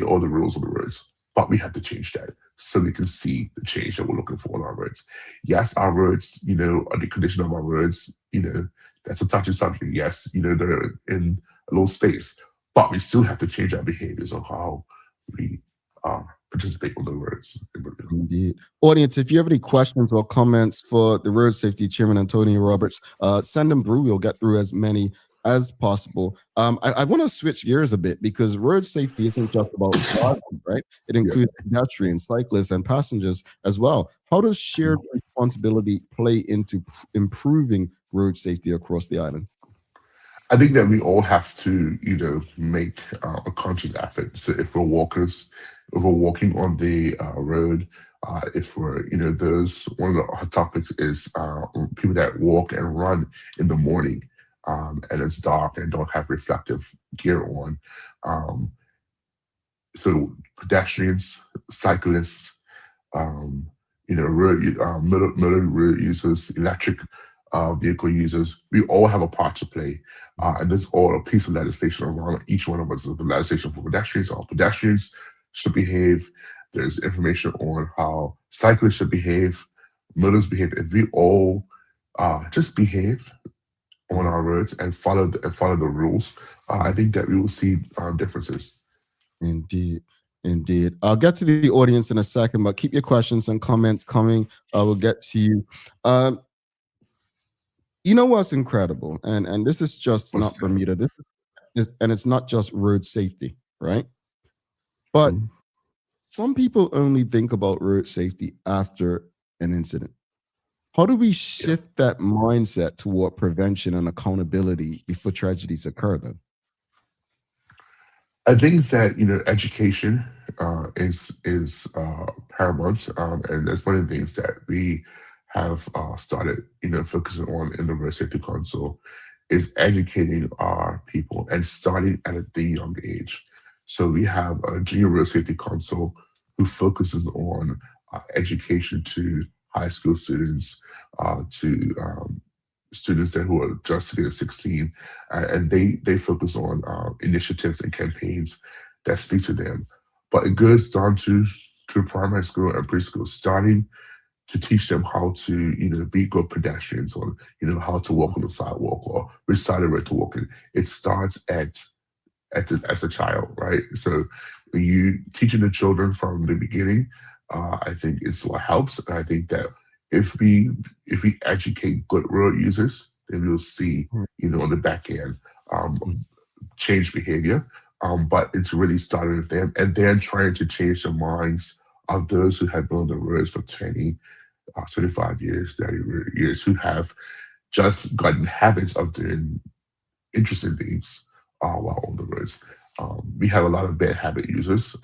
all the rules of the roads. But we have to change that so we can see the change that we're looking for on our roads. Yes, our roads, are the condition of our roads, that's a touchy subject. Yes, they're in a little space, but we still have to change our behaviors on how we participate on the roads. Indeed. Audience, if you have any questions or comments for the Road Safety Chairman, Antonio Roberts, send them through. We'll get through as many as possible. I want to switch gears a bit, because road safety isn't just about drivers, right? It includes pedestrians, cyclists, and passengers as well. How does shared responsibility play into improving road safety across the island? I think that we all have to, make a conscious effort. So if we're walkers, if we're walking on the road, if we're, one of the hot topics is people that walk and run in the morning, and it's dark and don't have reflective gear on. So pedestrians, cyclists, motor road users, electric vehicle users, we all have a part to play. And there's all a piece of legislation around each one of us. The legislation for pedestrians, how pedestrians should behave. There's information on how cyclists should behave, motorists behave. If we all just behave on our roads and follow the rules, I think that we will see differences. Indeed. Indeed. I'll get to the audience in a second, but keep your questions and comments coming. We'll get to you. You know what's incredible, and this is just not Bermuda. This is, and it's not just road safety, right? But some people only think about road safety after an incident. How do we shift that mindset toward prevention and accountability before tragedies occur, then? I think that education is paramount, and that's one of the things that we have started focusing on in the Road Safety Council is educating our people and starting at the young age. So we have a junior road safety council who focuses on education to high school students, to students that who are just hitting 16, and they focus on initiatives and campaigns that speak to them. But it goes down to primary school and preschool, starting to teach them how to be good pedestrians, or how to walk on the sidewalk, or which side of the road to walk in. It starts as a child, right? So when you teaching the children from the beginning, I think it's what helps. And I think that if we educate good road users, then we'll see, on the back end, change behavior. But it's really starting with them, and then trying to change the minds of those who have been on the roads for 20, 25 years, 30 years, who have just gotten habits of doing interesting things while on the roads. We have a lot of bad habit users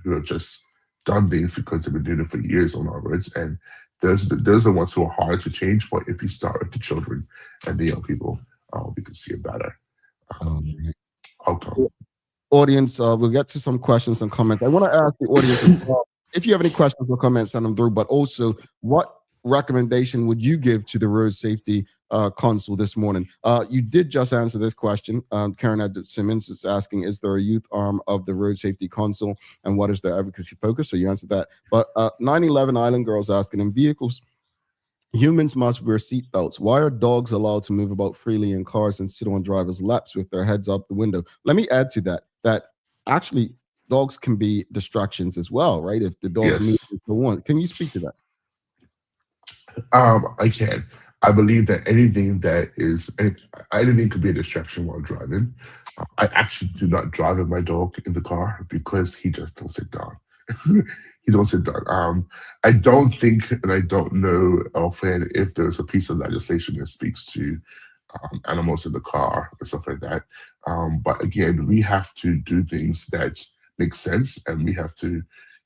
who have just done things because they've been doing it for years on our roads, and those are the ones who are hard to change. But if we start with the children and the young people, we can see a better outcome. Audience, we'll get to some questions and comments. I want to ask the audience as well, if you have any questions or comments, send them through. But also, what recommendation would you give to the Road Safety Council this morning? You did just answer this question. Karen Edwards Simmons is asking, is there a youth arm of the Road Safety Council, and what is their advocacy focus? So you answered that. But 9/11 Island Girls asking, in vehicles, humans must wear seatbelts. Why are dogs allowed to move about freely in cars and sit on drivers' laps with their heads up the window? Let me add to that actually dogs can be distractions as well, right? If the dogs move for one. Can you speak to that? I can. I believe that anything could be a distraction while driving. I actually do not drive with my dog in the car because he just don't sit down. He don't sit down. I don't think, and I don't know offhand if there's a piece of legislation that speaks to animals in the car or stuff like that. But again, we have to do things that make sense, and we have to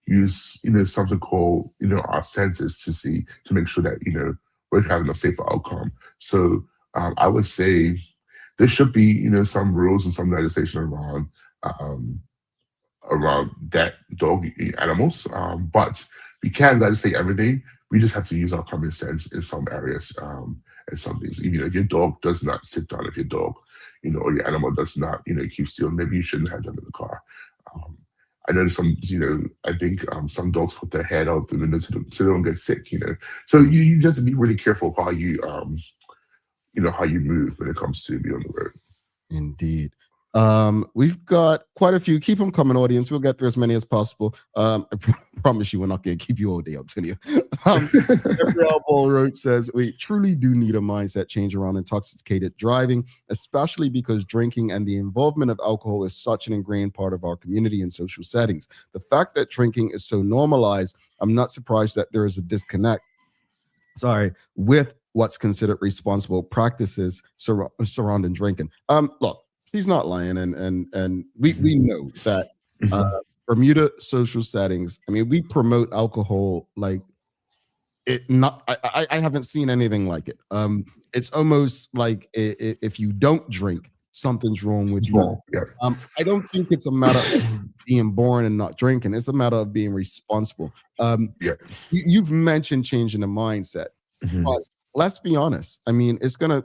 use something called our senses to make sure that we're having a safer outcome. So I would say there should be some rules and some legislation around that dog animals, but we can't legislate everything. We just have to use our common sense in some areas and some things. If your dog does not sit down, if your dog or your animal does not keep still, maybe you shouldn't have them in the car. I know some, I think some dogs put their head out the window so they don't get sick, So you just have to be really careful how you, how you move when it comes to being on the road. Indeed. We've got quite a few. Keep them coming, audience. We'll get through as many as possible. I promise you we're not going to keep you all day, Altonio. Gabrielle Ball Road says, we truly do need a mindset change around intoxicated driving, especially because drinking and the involvement of alcohol is such an ingrained part of our community and social settings. The fact that drinking is so normalized, I'm not surprised that there is a disconnect with what's considered responsible practices surrounding drinking. Look, he's not lying, and we know that Bermuda social settings, I mean, we promote alcohol like it not I haven't seen anything like it. It's almost like if you don't drink, something's wrong with you. I don't think it's a matter of being born and not drinking. It's a matter of being responsible. You've mentioned changing the mindset, but let's be honest. I mean, it's gonna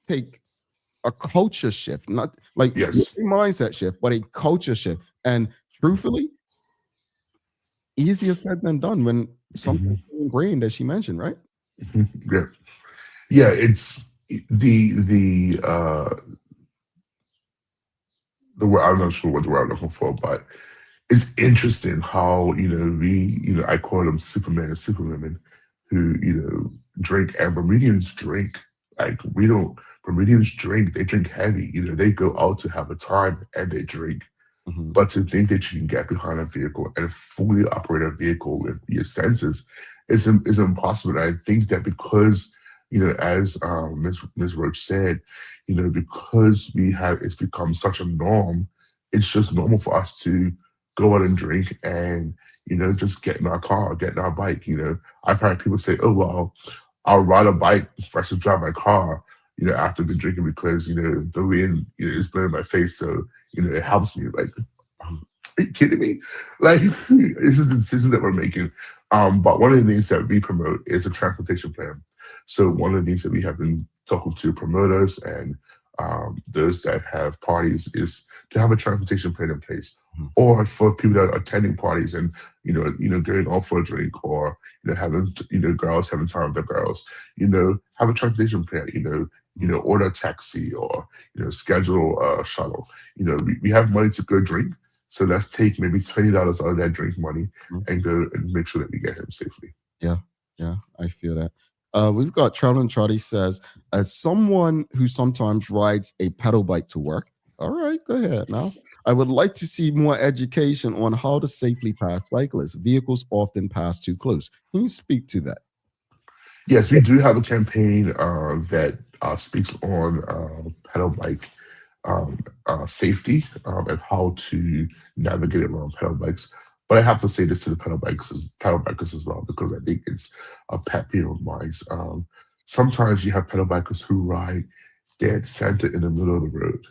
take a culture shift, not like a mindset shift, but a culture shift. And truthfully, easier said than done when something's ingrained, as she mentioned, right? Yeah. It's the word, I'm not sure what the word I'm looking for, but it's interesting how I call them Superman and Superwomen who drink, and Bermudians drink like we don't. Bermudians drink. They drink heavy. They go out to have a time and they drink. But to think that you can get behind a vehicle and fully operate a vehicle with your senses is impossible. And I think that because as Ms. Roach said, because it's become such a norm, it's just normal for us to go out and drink and just get in our car, get in our bike. I've heard people say, "Oh well, I'll ride a bike versus drive my car." After I've been drinking because the wind is blowing my face, so it helps me. Like, are you kidding me? Like, this is the decision that we're making. But one of the things that we promote is a transportation plan. So one of the things that we have been talking to promoters and those that have parties is to have a transportation plan in place, or for people that are attending parties and going off for a drink, or having girls having time with their girls, have a transportation plan. Order a taxi or schedule a shuttle. We have money to go drink, so let's take maybe $20 out of that drink money and go and make sure that we get him safely. Yeah, I feel that. We've got Traveling Trotty says, as someone who sometimes rides a pedal bike to work, all right, go ahead now. I would like to see more education on how to safely pass cyclists. Vehicles often pass too close. Can you speak to that? Yes, we do have a campaign that speaks on pedal bike safety and how to navigate around pedal bikes. But I have to say this to the pedal bikers as well, because I think it's a pet peeve of mine. Sometimes you have pedal bikers who ride dead center in the middle of the road.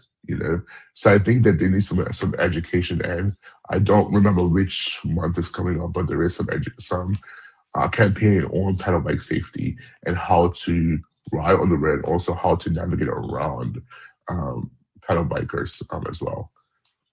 So I think that they need some education, and I don't remember which month is coming up, but there is some campaign on pedal bike safety and how to ride on the road, also how to navigate around pedal bikers as well.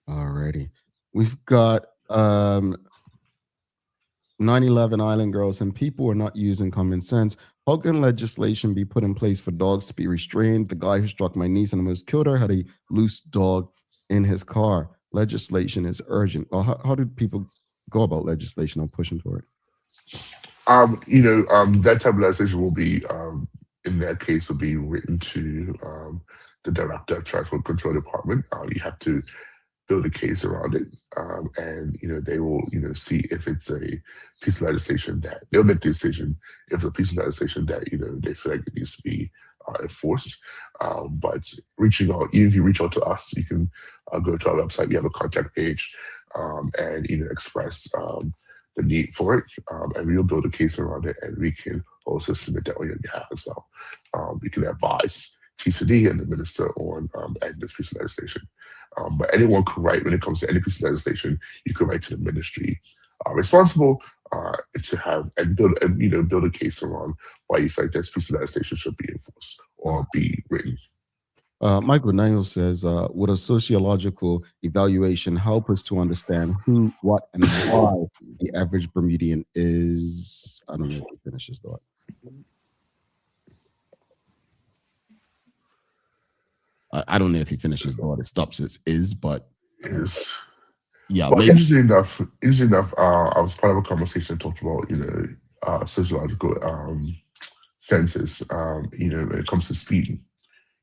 Alrighty, we've got 9/11 Island Girls, and people are not using common sense. How can legislation be put in place for dogs to be restrained? The guy who struck my niece and almost killed her had a loose dog in his car. Legislation is urgent. Well, how do people go about legislation or pushing for it? That type of legislation will be, in that case, will be written to the Director of Transport Control Department. You have to build a case around it, and they will see if it's a piece of legislation that they'll make the decision if it's a piece of legislation that they feel like it needs to be enforced. But reaching out, even if you reach out to us, you can go to our website. We have a contact page, and express the need for it, and we'll build a case around it, and we can also submit that on your behalf as well. We can advise TCD and the minister on adding this piece of legislation. But anyone could write, when it comes to any piece of legislation, you could write to the ministry responsible to have and build a case around why you feel like this piece of legislation should be enforced or be written. Michael Daniel says, would a sociological evaluation help us to understand who, what, and why the average Bermudian is? I don't know if he finishes thought. I don't know if he finishes thought. It stops at is, but is. Yeah. Well, interesting enough, I was part of a conversation that talked about sociological census. When it comes to speeding.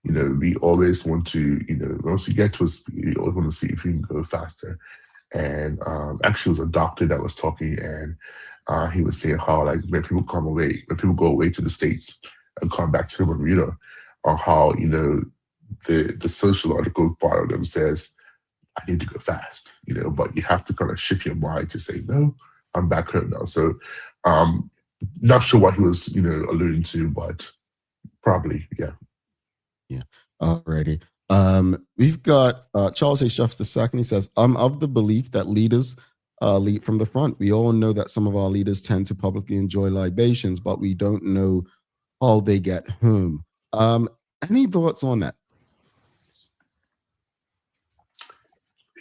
We always want to, once you get to a speed, we always want to see if you can go faster. And actually, it was a doctor that was talking, and he was saying how, like, when people go away to the States and come back to Bermuda, or how, the sociological part of them says, I need to go fast, but you have to kind of shift your mind to say, no, I'm back home now. So, not sure what he was, alluding to, but probably, yeah. Yeah. Alrighty. We've got Charles A. Shuffs II. He says, I'm of the belief that leaders lead from the front. We all know that some of our leaders tend to publicly enjoy libations, but we don't know how they get home. Any thoughts on that?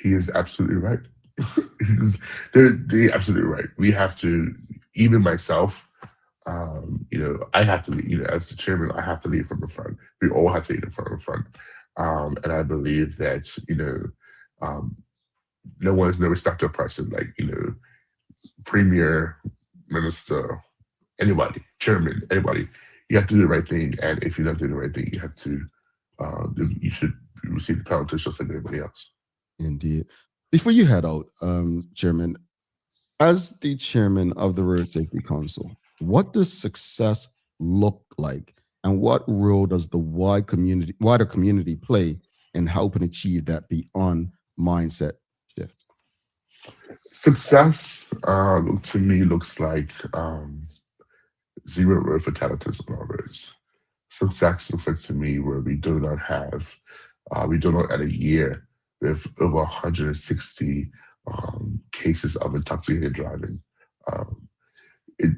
He is absolutely right. They're absolutely right. We have to, even myself, I have to lead, as the chairman, I have to lead from the front. We all have to lead from the front. And I believe that, no one is no respecter of person, like, premier, minister, anybody, chairman, anybody. You have to do the right thing, and if you're not doing the right thing, you have to, you should receive the penalty just like everybody else. Indeed. Before you head out, Chairman, as the chairman of the Road Safety Council, what does success look like, and what role does the wider community play in helping achieve that beyond mindset shift? Success, to me, looks like zero road fatalities on our roads. Success looks like to me where we do not at a year with over 160 cases of intoxicated driving.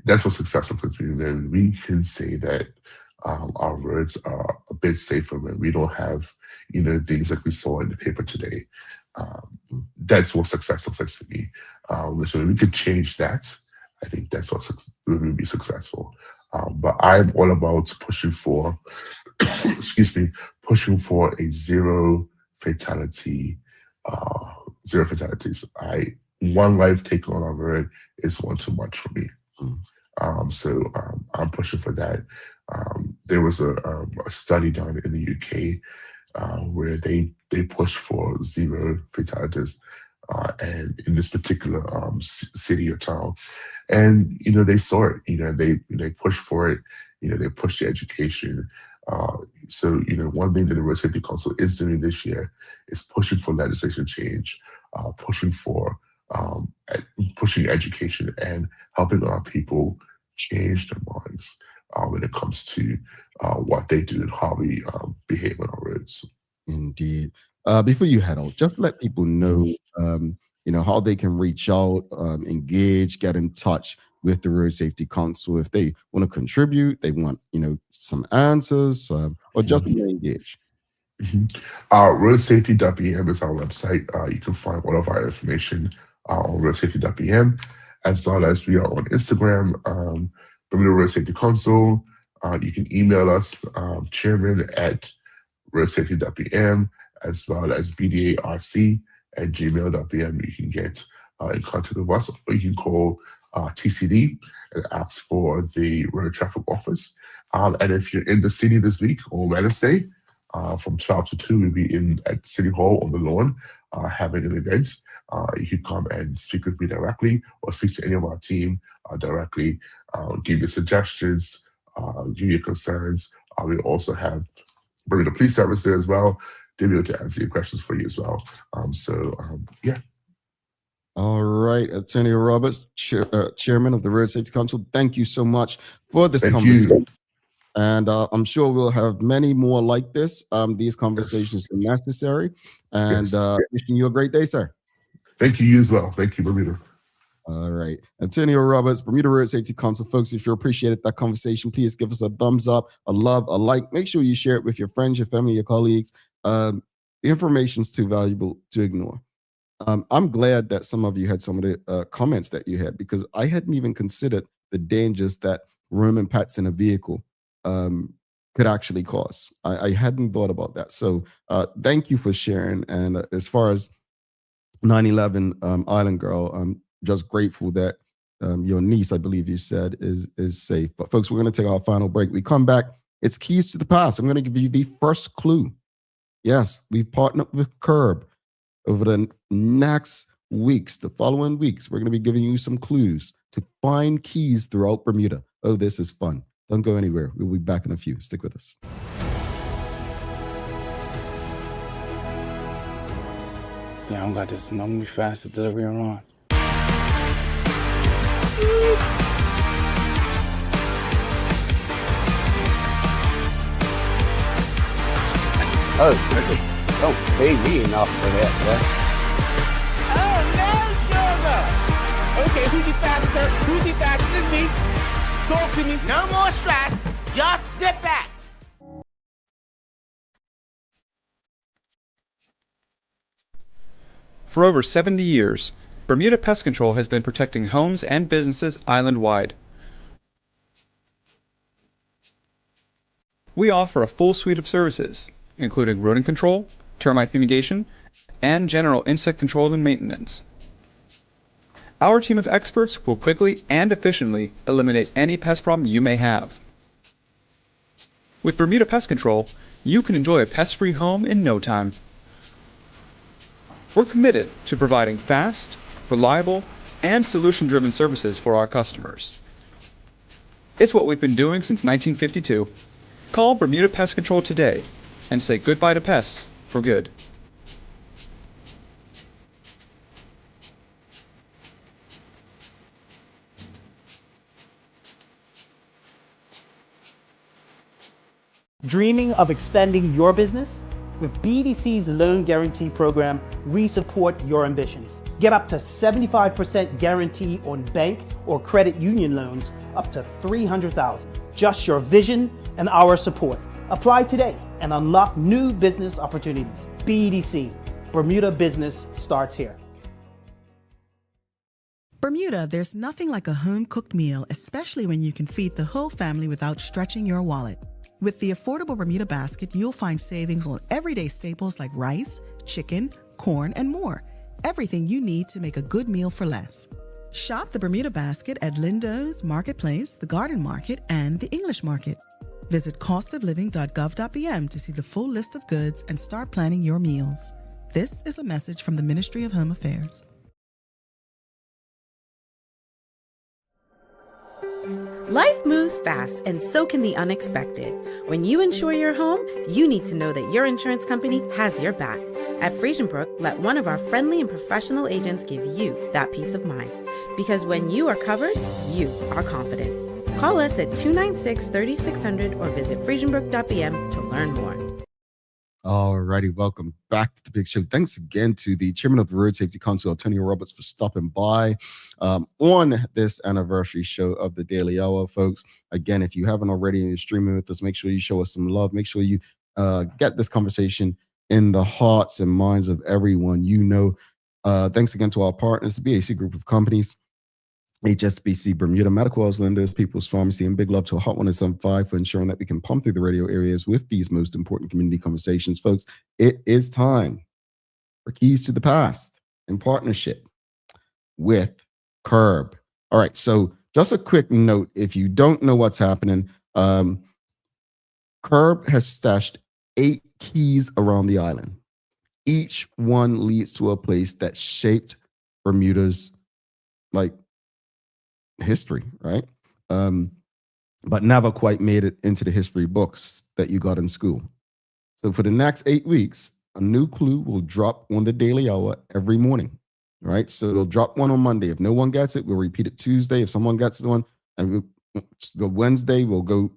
That's what success looks like to me. Then we can say that our roads are a bit safer when we don't have, things like we saw in the paper today. That's what success looks like to me. So we could change that. I think that's what we will be successful. But I'm all about pushing for, pushing for a zero fatalities. One life taken on our road is one too much for me. So I'm pushing for that. There was a study done in the UK where they pushed for zero fatalities, and in this particular city or town, and they saw it. They pushed for it. They pushed the education. So one thing that the Road Safety Council is doing this year is pushing for legislation change, pushing education, and helping our people change their minds when it comes to what they do and how we behave on our roads. Indeed. Before you head out, just let people know, how they can reach out, engage, get in touch with the Road Safety Council if they want to contribute, they want, some answers, or just engage. Roadsafety.bm is our website. You can find all of our information on roadsafety.bm, as well as we are on Instagram, Bermuda Road Safety Council. You can email us, chairman@roadsafety.bm, as well as bdarc@gmail.bm. You can get in contact with us, or you can call TCD and ask for the road traffic office. And if you're in the city this week on Wednesday, from 12 to 2, we'll be at City Hall on the lawn having an event. You can come and speak with me directly, or speak to any of our team directly, give your suggestions, give your concerns. We also have Bermuda Police Service there as well. They'll be able to answer your questions for you as well. Yeah. All right, Altonio Roberts, Chairman of the Road Safety Council, thank you so much for this conversation. And I'm sure we'll have many more like this. These conversations are necessary. And wishing you a great day, sir. Thank you as well. Thank you, Bermuda. All right. Antonio Roberts, Bermuda Road Safety Council. Folks, if you appreciated that conversation, please give us a thumbs up, a love, a like. Make sure you share it with your friends, your family, your colleagues. The information's too valuable to ignore. I'm glad that some of you had some of the comments that you had, because I hadn't even considered the dangers that roaming pets in a vehicle could actually cause. I hadn't thought about that. So thank you for sharing. And as far as 9/11 Island Girl, I'm just grateful that your niece, I believe you said, is safe. But folks, we're going to take our final break. We come back. It's Keys to the Past. I'm going to give you the first clue. Yes, we've partnered with Curb. Over the next weeks, the following weeks, we're going to be giving you some clues to find keys throughout Bermuda. Oh, this is fun. Don't go anywhere. We'll be back in a few. Stick with us. Yeah, I don't got this. I'm gonna be fast at delivery on. Oh, really? Don't pay me enough for that, Oh, no, sugar! Okay, who's the faster? Who's the faster than me? Talk to me. No more stress, just sit back. For over 70 years, Bermuda Pest Control has been protecting homes and businesses island-wide. We offer a full suite of services, including rodent control, termite fumigation, and general insect control and maintenance. Our team of experts will quickly and efficiently eliminate any pest problem you may have. With Bermuda Pest Control, you can enjoy a pest-free home in no time. We're committed to providing fast, reliable, and solution-driven services for our customers. It's what we've been doing since 1952. Call Bermuda Pest Control today and say goodbye to pests for good. Dreaming of expanding your business? With BDC's Loan Guarantee Program, we support your ambitions. Get up to 75% guarantee on bank or credit union loans up to $300,000. Just your vision and our support. Apply today and unlock new business opportunities. BDC, Bermuda Business starts here. Bermuda, there's nothing like a home-cooked meal, especially when you can feed the whole family without stretching your wallet. With the affordable Bermuda basket, you'll find savings on everyday staples like rice, chicken, corn, and more. Everything you need to make a good meal for less. Shop the Bermuda basket at Lindo's, Marketplace, the Garden Market, and the English Market. Visit costofliving.gov.bm to see the full list of goods and start planning your meals. This is a message from the Ministry of Home Affairs. Life moves fast, and so can the unexpected. When you insure your home, you need to know that your insurance company has your back. At Friesenbrook, let one of our friendly and professional agents give you that peace of mind. Because when you are covered, you are confident. Call us at 296-3600 or visit friesenbrook.bm to learn more. Alrighty, welcome back to the big show. Thanks again to the chairman of the Road Safety Council, Altonio Roberts, for stopping by on this anniversary show of the Daily Hour, folks. Again, if you haven't already and you're streaming with us, make sure you show us some love. Make sure you get this conversation in the hearts and minds of everyone you know. Thanks again to our partners, the BAC Group of Companies, HSBC, Bermuda, Medical House Lenders, People's Pharmacy, and big love to Hot 175 for ensuring that we can pump through the radio areas with these most important community conversations. Folks, it is time for Keys to the Past in partnership with Curb. All right, so just a quick note, if you don't know what's happening, Curb has stashed 8 keys around the island. Each one leads to a place that shaped Bermuda's, history, right? But never quite made it into the history books that you got in school. So for the next 8 weeks, a new clue will drop on the Daily Hour every morning, right? So it'll drop one on Monday. If no one gets it, we'll repeat it Tuesday. If someone gets the one, and we'll go Wednesday, we'll go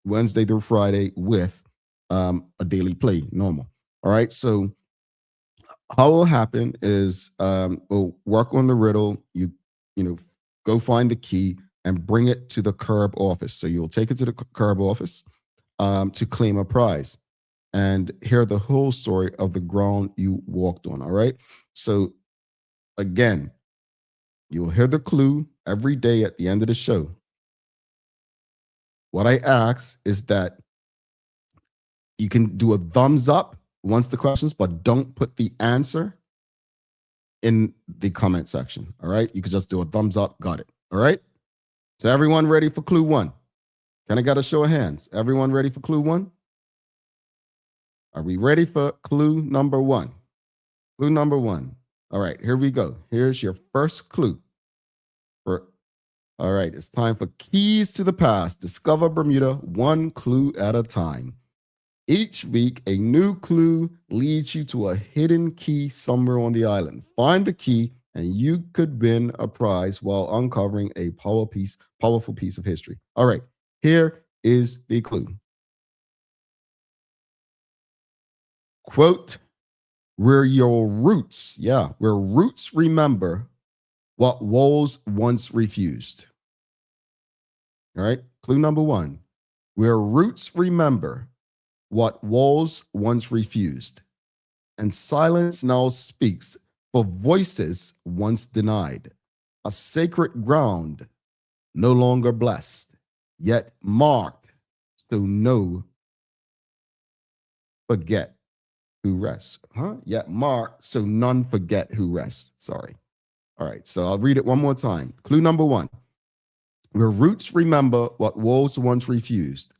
Wednesday through Friday with a daily play, normal. All right, so how it will happen is we'll work on the riddle. You know, go find the key and bring it to the Curb office. So you'll take it to the Curb office to claim a prize and hear the whole story of the ground you walked on. All right. So again, you'll hear the clue every day at the end of the show. What I ask is that you can do a thumbs up once the questions, but don't put the answer in the comment section. All right. You can just do a thumbs up. Got it. All right. So everyone ready for clue 1? Can I get a show of hands? Everyone ready for clue 1? Are we ready for clue number 1? Clue number 1. All right, here we go. Here's your first clue. All right, it's time for Keys to the Past. Discover Bermuda one clue at a time. Each week, a new clue leads you to a hidden key somewhere on the island. Find the key, and you could win a prize while uncovering a powerful piece of history. All right, here is the clue. Quote, where your roots, where roots remember what walls once refused. All right, clue number 1. Where roots remember what walls once refused, and silence now speaks for voices once denied, a sacred ground no longer blessed, yet marked, so no forget who rests. Huh? Yet mark, so none forget who rests. Sorry. All right, so I'll read it one more time. Clue number 1. Where roots remember what walls once refused,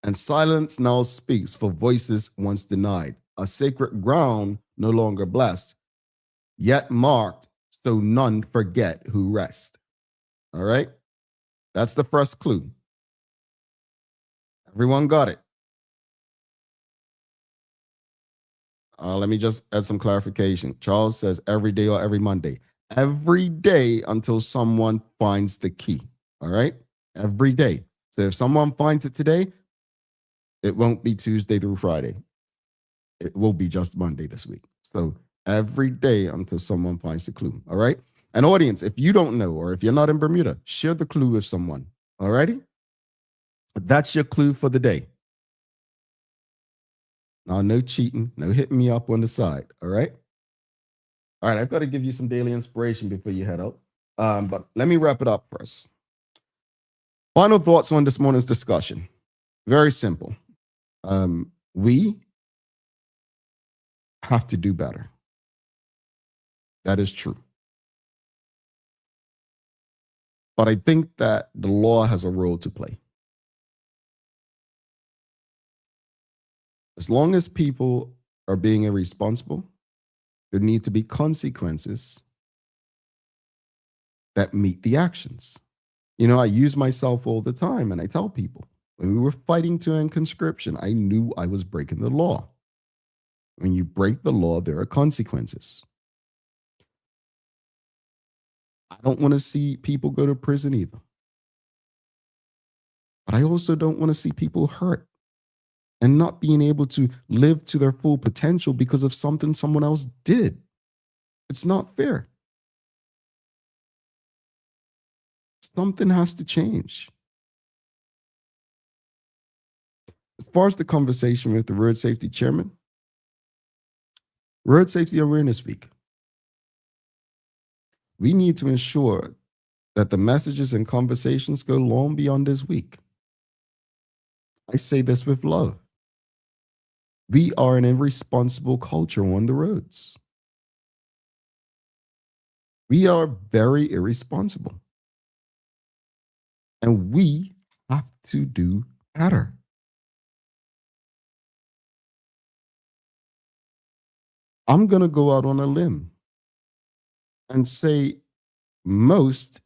and silence now speaks for voices once denied. A sacred ground no longer blessed, yet marked, so none forget who rest. All right? That's the first clue. Everyone got it? Let me just add some clarification. Charles says every day or every Monday. Every day until someone finds the key. All right? Every day. So if someone finds it today, it won't be Tuesday through Friday. It will be just Monday this week. So every day until someone finds the clue. All right? And audience, if you don't know, or if you're not in Bermuda, share the clue with someone. All righty? That's your clue for the day. Now, no cheating, no hitting me up on the side. All right? All right, I've got to give you some daily inspiration before you head out. But let me wrap it up first. Final thoughts on this morning's discussion. Very simple. We have to do better. That is true. But I think that the law has a role to play. As long as people are being irresponsible, there need to be consequences that meet the actions. You know, I use myself all the time, and I tell people, when we were fighting to end conscription, I knew I was breaking the law. When you break the law, there are consequences. I don't want to see people go to prison either. But I also don't want to see people hurt and not being able to live to their full potential because of something someone else did. It's not fair. Something has to change. As far as the conversation with the Road Safety Chairman, Road Safety Awareness Week, we need to ensure that the messages and conversations go long beyond this week. I say this with love. We are an irresponsible culture on the roads. We are very irresponsible. And we have to do better. I'm going to go out on a limb and say most,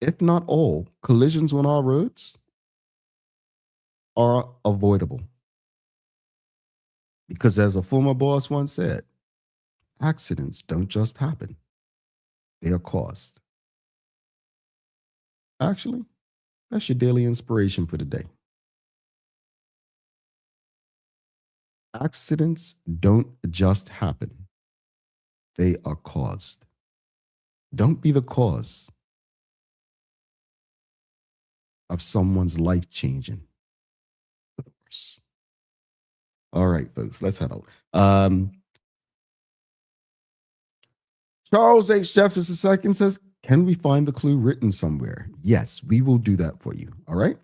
if not all, collisions on our roads are avoidable. Because as a former boss once said, accidents don't just happen. They are caused. Actually, that's your daily inspiration for the day. Accidents don't just happen. They are caused. Don't be the cause of someone's life changing for the worse. All right, folks, let's head out. Charles H. Jefferson II says, can we find the clue written somewhere? Yes, we will do that for you. All right?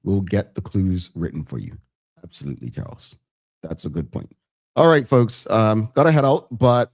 We'll get the clues written for you. Absolutely, Charles. That's a good point. All right, folks, gotta head out, but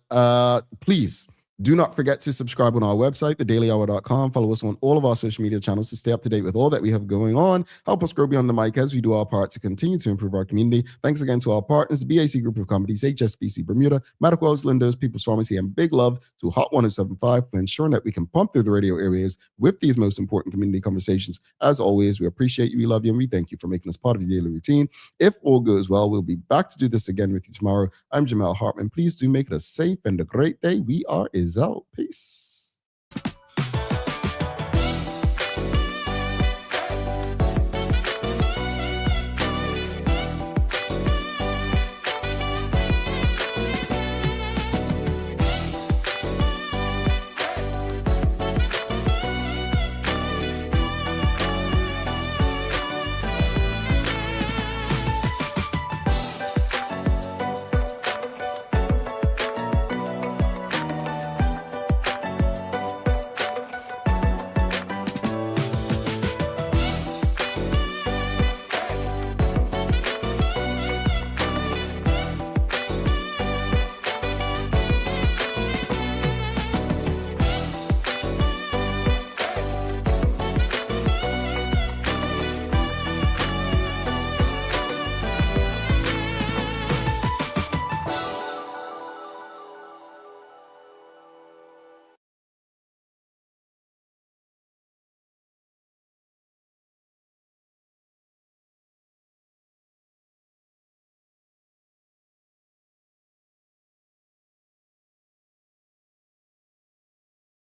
please do not forget to subscribe on our website, thedailyhour.com. Follow us on all of our social media channels to stay up to date with all that we have going on. Help us grow beyond the mic as we do our part to continue to improve our community. Thanks again to our partners, the BAC Group of Companies, HSBC Bermuda, Medical House, Lindos, People's Pharmacy, and big love to Hot 1075 for ensuring that we can pump through the radio airwaves with these most important community conversations. As always, we appreciate you, we love you, and we thank you for making us part of your daily routine. If all goes well, we'll be back to do this again with you tomorrow. I'm Jamel Hartman. Please do make it a safe and a great day. We are out. Peace.